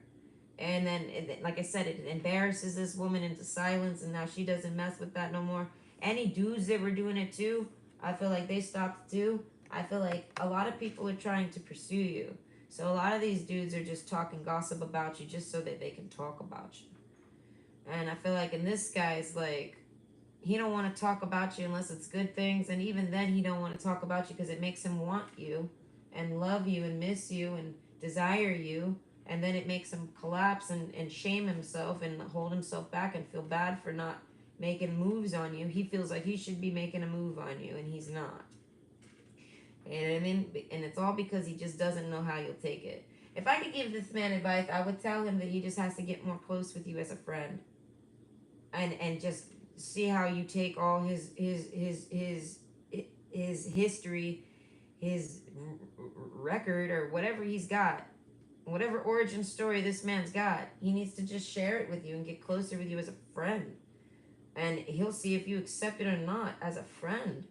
And then, like I said, it embarrasses this woman into silence, and now she doesn't mess with that no more. Any dudes that were doing it too, I feel like they stopped too. I feel like a lot of people are trying to pursue you. So a lot of these dudes are just talking gossip about you just so that they can talk about you. And I feel like in this guy's like, he don't want to talk about you unless it's good things, and even then he don't want to talk about you because it makes him want you and love you and miss you and desire you, and then it makes him collapse and shame himself and hold himself back and feel bad for not making moves on you. He feels like he should be making a move on you and he's not. And I mean, and it's all because he just doesn't know how you'll take it. If I could give this man advice, I would tell him that he just has to get more close with you as a friend, and just see how you take all his history, his record, or whatever he's got, whatever origin story this man's got. He needs to just share it with you and get closer with you as a friend, and he'll see if you accept it or not as a friend.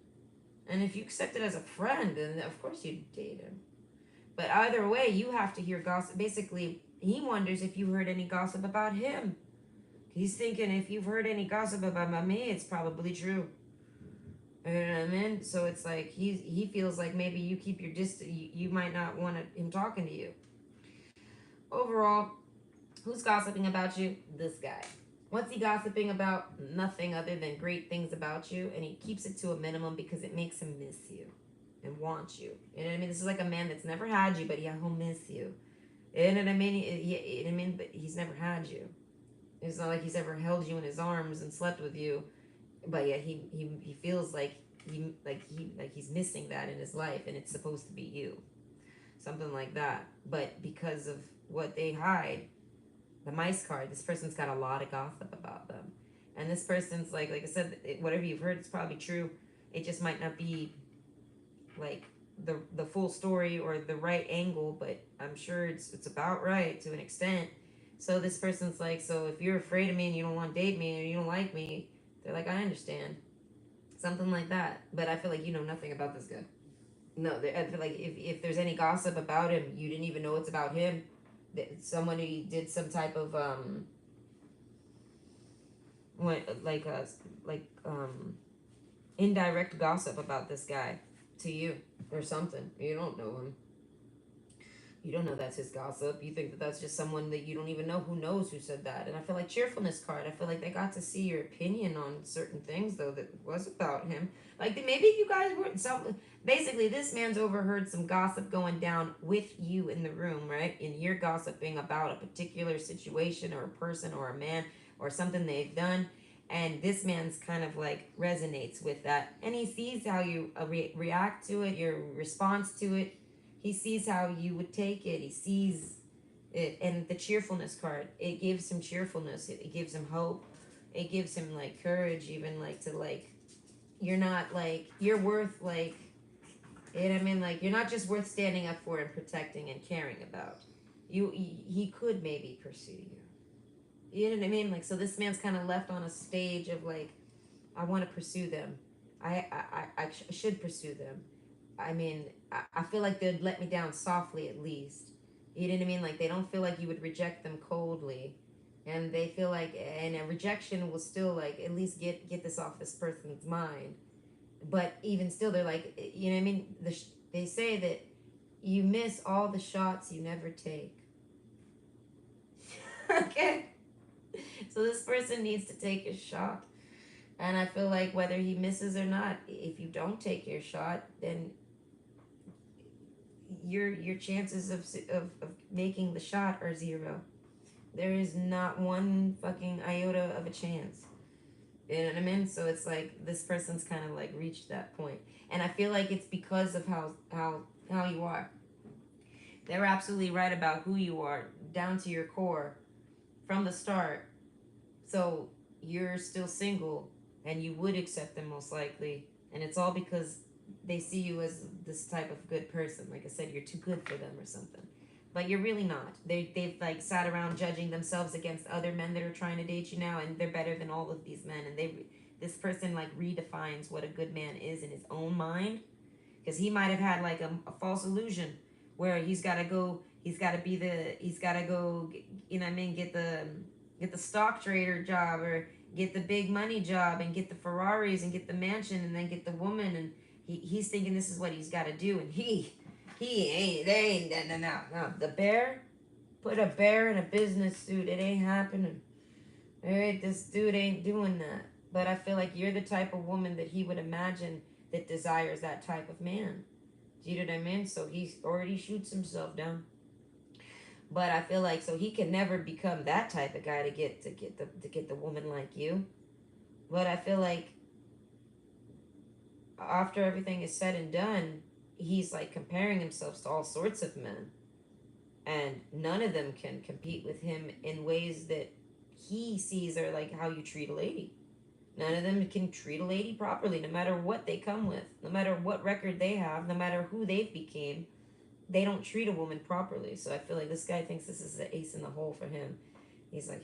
And if you accept it as a friend, then of course you date him. But either way, you have to hear gossip. Basically, he wonders if you heard any gossip about him. He's thinking if you've heard any gossip about me, it's probably true. You know what I mean? So it's like he feels like maybe you keep your distance. You might not want him talking to you. Overall, who's gossiping about you? This guy. What's he gossiping about? Nothing other than great things about you, and he keeps it to a minimum because it makes him miss you and want you. You know what I mean? This is like a man that's never had you, but he'll miss you. You know what I mean? You know what I mean? But he's never had you. It's not like he's ever held you in his arms and slept with you, but yet he feels like he's missing that in his life, and it's supposed to be you, something like that. But because of what they hide, the mice card, this person's got a lot of gossip about them, and this person's like I said, whatever you've heard, it's probably true. It just might not be like the full story or the right angle, but I'm sure it's about right to an extent. So this person's like, so if you're afraid of me and you don't want to date me or you don't like me, they're like, I understand, something like that. But I feel like you know nothing about this guy. No, I feel like if there's any gossip about him, you didn't even know it's about him. That someone who did some type of when like indirect gossip about this guy to you or something. You don't know him. You don't know that's his gossip. You think that that's just someone that you don't even know who knows who said that. And I feel like cheerfulness card. I feel like they got to see your opinion on certain things though that was about him. Like maybe you guys were some. Basically, this man's overheard some gossip going down with you in the room, right? And you're gossiping about a particular situation or a person or a man or something they've done. And this man's kind of like resonates with that, and he sees how you react to it, your response to it. He sees how you would take it. He sees it, and the cheerfulness card. It gives him cheerfulness. It gives him hope. It gives him like courage, even like to like. You're not like you're worth like. You know what I mean? Like you're not just worth standing up for and protecting and caring about. He could maybe pursue you. You know what I mean? Like so, this man's kind of left on a stage of like, I want to pursue them. I should pursue them. I mean, I feel like they'd let me down softly at least. You know what I mean? Like they don't feel like you would reject them coldly, and they feel like and a rejection will still like at least get this off this person's mind. But even still, they're like, you know what I mean? They say that you miss all the shots you never take. Okay, so this person needs to take a shot. And I feel like whether he misses or not, if you don't take your shot, then your chances of making the shot are zero. There is not one fucking iota of a chance. You know what I mean? So it's like this person's kind of like reached that point, and I feel like it's because of how you are. They were absolutely right about who you are, down to your core, from the start. So you're still single, and you would accept them most likely, and it's all because they see you as this type of good person. Like I said, you're too good for them or something. But you're really not. They've like sat around judging themselves against other men that are trying to date you now, and they're better than all of these men, and this person like redefines what a good man is in his own mind, because he might have had like a false illusion where he's got to be the he's got to go, you know what I mean, get the stock trader job, or get the big money job, and get the Ferraris, and get the mansion, and then get the woman, and he's thinking this is what he's got to do, and he ain't, they ain't, no, the bear, put a bear in a business suit, it ain't happening. All right, this dude ain't doing that. But I feel like you're the type of woman that he would imagine that desires that type of man. Do you know what I mean? So he already shoots himself down. But I feel like, so he can never become that type of guy to get the woman like you. But I feel like after everything is said and done, he's like comparing himself to all sorts of men, and none of them can compete with him in ways that he sees are like how you treat a lady. None of them can treat a lady properly, no matter what they come with, no matter what record they have, no matter who they've became. They don't treat a woman properly. So I feel like this guy thinks this is the ace in the hole for him. He's like,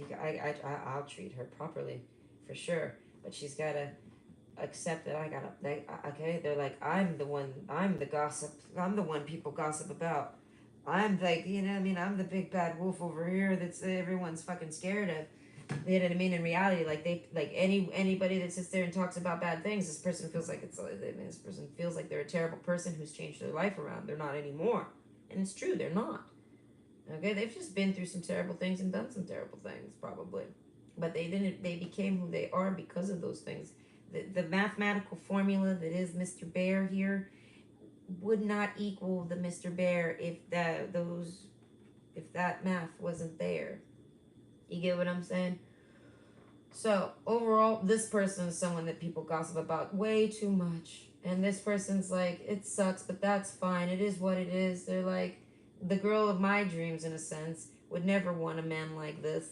I'll treat her properly, for sure. But she's gotta accept that okay. They're like, I'm the gossip. I'm the one people gossip about. I'm like, you know what I mean? I'm the big bad wolf over here that's everyone's fucking scared of. You know what I mean? In reality, like anybody that sits there and talks about bad things, this person feels like this person feels like they're a terrible person who's changed their life around. They're not anymore, and it's true, they're not. Okay, they've just been through some terrible things and done some terrible things, probably, but they didn't. They became who they are because of those things. The mathematical formula that is Mr. Bear here would not equal the Mr. Bear if that math wasn't there. You get what I'm saying? So overall, this person is someone that people gossip about way too much. And this person's like, it sucks, but that's fine. It is what it is. They're like, the girl of my dreams, in a sense, would never want a man like this.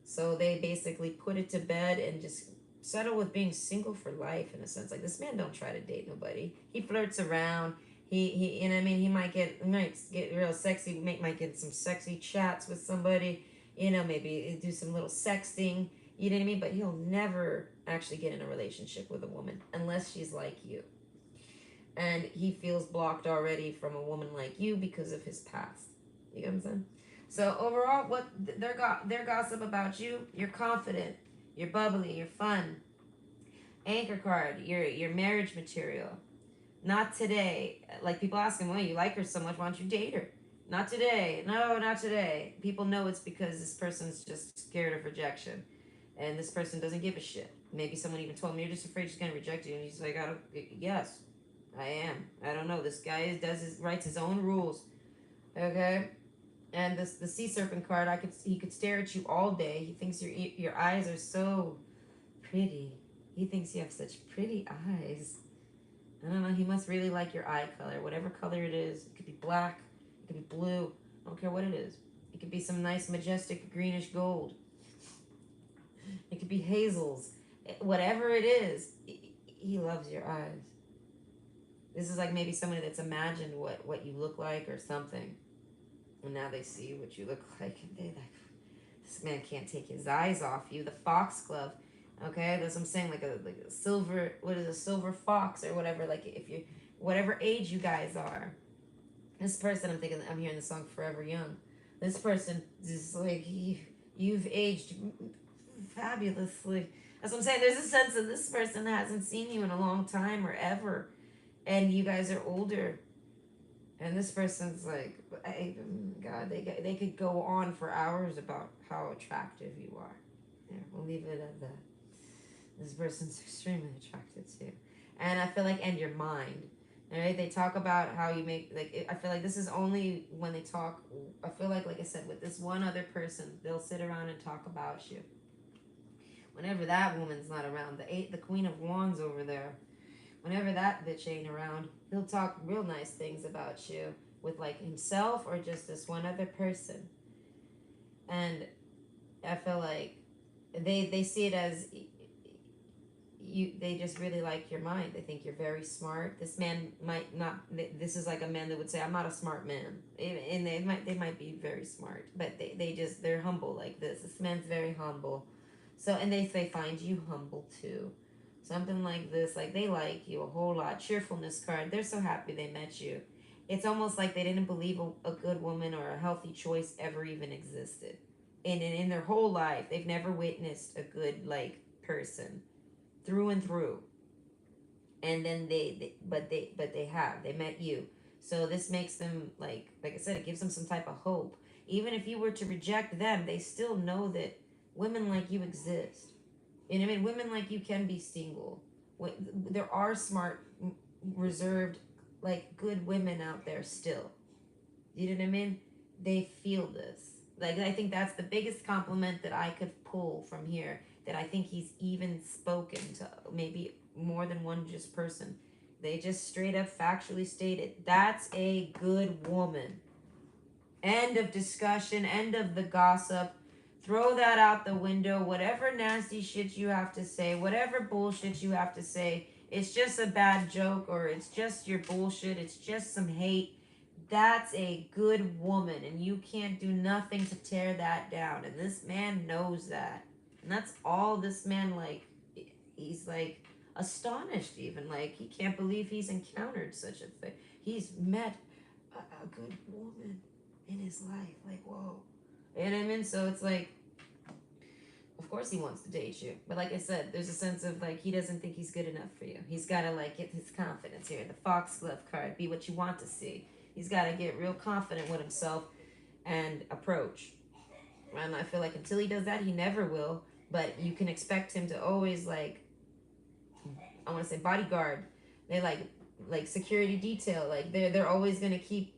So they basically put it to bed and just settle with being single for life, in a sense. Like, this man don't try to date nobody. He flirts around. He you know what I mean? He might get real sexy, might get some sexy chats with somebody, maybe do some little sexting, you know what I mean? But he'll never actually get in a relationship with a woman unless she's like you. And he feels blocked already from a woman like you because of his past. You get what I'm saying? So overall, what their gossip about you, you're confident, you're bubbly, you're fun. Anchor card, you're marriage material. Not today. Like, people ask him, well, you like her so much, why don't you date her? Not today. No, not today. People know it's because this person's just scared of rejection. And this person doesn't give a shit. Maybe someone even told him, you're just afraid she's going to reject you. And he's like, yes, I am. I don't know. This guy writes his own rules. Okay? And the sea serpent card, he could stare at you all day. He thinks your eyes are so pretty. He thinks you have such pretty eyes. I don't know, he must really like your eye color, whatever color it is. It could be black, it could be blue, I don't care what it is. It could be some nice majestic greenish gold. It could be hazels. Whatever it is, he loves your eyes. This is like maybe somebody that's imagined what you look like or something. And now they see what you look like, and they're like, this man can't take his eyes off you. The foxglove. Okay, that's what I'm saying, like a silver, what is a silver fox or whatever, like if you, whatever age you guys are. This person, I'm hearing the song Forever Young. This person is like, you've aged fabulously. That's what I'm saying, there's a sense that this person hasn't seen you in a long time or ever. And you guys are older. And this person's like, God, they could go on for hours about how attractive you are. Yeah, we'll leave it at that. This person's extremely attracted to. And I feel like, and your mind. Alright, they talk about how you make, like, I feel like this is only when they talk, I feel like I said, with this one other person, they'll sit around and talk about you. Whenever that woman's not around, the Queen of Wands over there, whenever that bitch ain't around, he'll talk real nice things about you with, like, himself or just this one other person. And I feel like they see it as, they just really like your mind. They think you're very smart. This man might not, this is like a man that would say, I'm not a smart man. And they might be very smart, but they're humble like this. This man's very humble. So, and they find you humble too. Something like this, like they like you a whole lot. Cheerfulness card. They're so happy they met you. It's almost like they didn't believe a good woman or a healthy choice ever even existed. And in their whole life, they've never witnessed a good like person through and through. And then they have they met you. So this makes them like I said, it gives them some type of hope. Even if you were to reject them, they still know that women like you exist. And I mean, women like you can be single. There are smart, reserved, like good women out there still. You know what I mean? They feel this. Like I think that's the biggest compliment that I could pull from here. That I think he's even spoken to maybe more than one just person. They just straight up factually stated that's a good woman. End of discussion. End of the gossip. Throw that out the window. Whatever nasty shit you have to say, whatever bullshit you have to say, it's just a bad joke or it's just your bullshit. It's just some hate. That's a good woman, and you can't do nothing to tear that down. And this man knows that. And that's all this man, like, he's like astonished, even. Like, he can't believe he's encountered such a thing. He's met a good woman in his life. Like, whoa. You know what I mean? So it's like, of course he wants to date you. But like I said, there's a sense of like he doesn't think he's good enough for you. He's got to like get his confidence here. The foxglove card, be what you want to see. He's got to get real confident with himself and approach. And I feel like until he does that, he never will. But you can expect him to always like, I want to say bodyguard. They like security detail. Like they're always gonna keep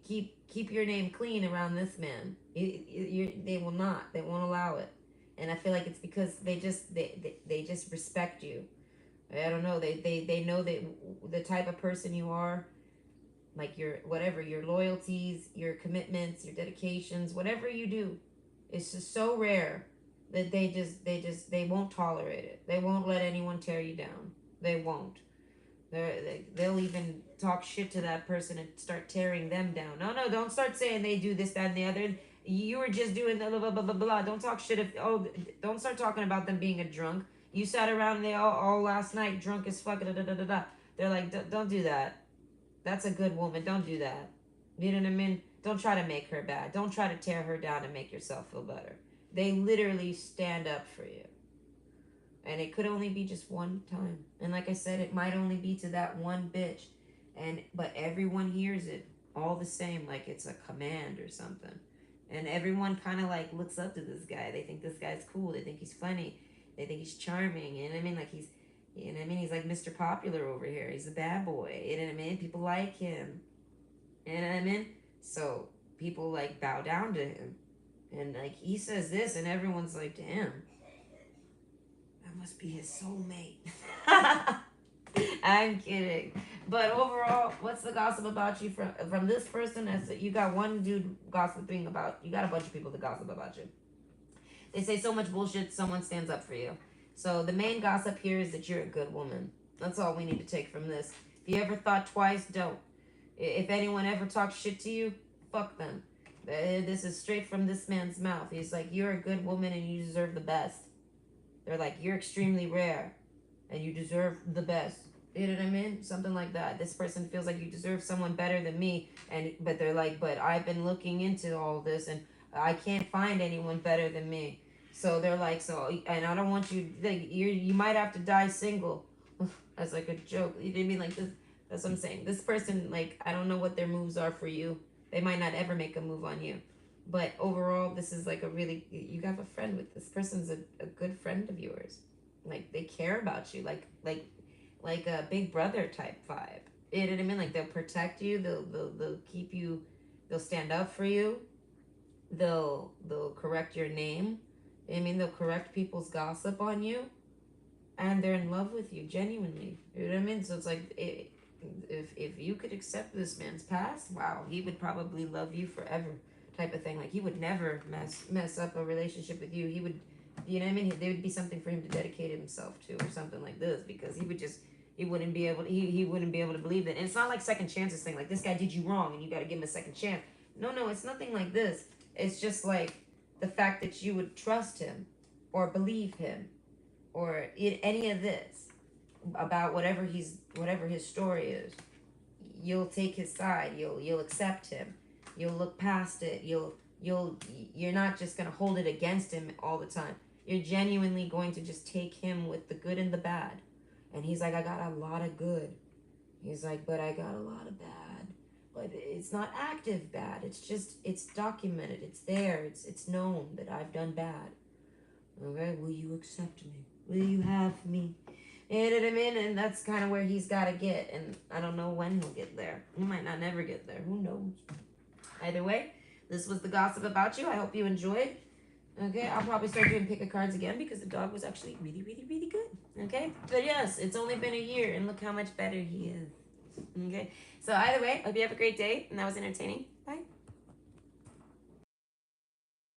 your name clean around this man. They will not. They won't allow it. And I feel like it's because they just respect you. I don't know. They know that the type of person you are, like your whatever your loyalties, your commitments, your dedications, whatever you do, it's just so rare that they won't tolerate it. They won't let anyone tear you down. They won't. They'll even talk shit to that person and start tearing them down. No, no, don't start saying they do this, that, and the other. You were just doing the blah, blah, blah, blah, blah. Don't talk shit. Don't start talking about them being a drunk. You sat around they all last night drunk as fuck. Da, da, da, da, da. They're like, don't do that. That's a good woman. Don't do that. You know what I mean? Don't try to make her bad. Don't try to tear her down and make yourself feel better. They literally stand up for you. And it could only be just one time. And like I said, it might only be to that one bitch. But everyone hears it all the same, like it's a command or something. And everyone kind of like looks up to this guy. They think this guy's cool. They think he's funny. They think he's charming. You know what I mean? Like you know what I mean? He's like Mr. Popular over here. He's a bad boy. You know what I mean? People like him. You know what I mean? So people like bow down to him. And like he says this, and everyone's like, damn, that must be his soulmate. I'm kidding. But overall, what's the gossip about you from this person? As you got one dude gossiping about you, got a bunch of people that gossip about you. They say so much bullshit. Someone stands up for you. So the main gossip here is that you're a good woman. That's all we need to take from this. If you ever thought twice, don't. If anyone ever talks shit to you, fuck them. This is straight from this man's mouth. He's like, you're a good woman and you deserve the best. They're like, you're extremely rare and you deserve the best. You know what I mean? Something like that. This person feels like you deserve someone better than me, but they're like, but I've been looking into all this and I can't find anyone better than me. So they're like, so, and I don't want you like you might have to die single. That's like a joke. You know what I mean? Like this. That's what I'm saying. This person, like, I don't know what their moves are for you. They might not ever make a move on you. But overall, this is like a really, you have a friend with this person's a good friend of yours. Like they care about you, like a big brother type vibe. You know what I mean? Like they'll protect you. They'll keep you. They'll stand up for you. They'll correct your name. I mean, they'll correct people's gossip on you, and they're in love with you genuinely. You know what I mean? So it's like if you could accept this man's past, wow, he would probably love you forever, type of thing. Like he would never mess up a relationship with you. He would, you know what I mean? There would be something for him to dedicate himself to, or something like this, because he wouldn't be able to, he wouldn't be able to believe that. And it's not like second chances thing. Like this guy did you wrong, and you got to give him a second chance. No, it's nothing like this. It's just like the fact that you would trust him, or believe him, or any of this. about whatever his story is. You'll take his side. You'll accept him. You'll look past it. You're not just gonna hold it against him all the time. You're genuinely going to just take him with the good and the bad. And he's like, I got a lot of good. He's like, but I got a lot of bad. But it's not active bad. It's documented. It's there. It's known that I've done bad. Okay, will you accept me? Will you have me? You know what I mean? And that's kind of where he's got to get. And I don't know when he'll get there. He might not never get there. Who knows? Either way, this was the gossip about you. I hope you enjoyed. Okay, I'll probably start doing pick a cards again because the dog was actually really, really, really good. Okay, but yes, it's only been a year and look how much better he is. Okay, so either way, hope you have a great day and that was entertaining. Bye.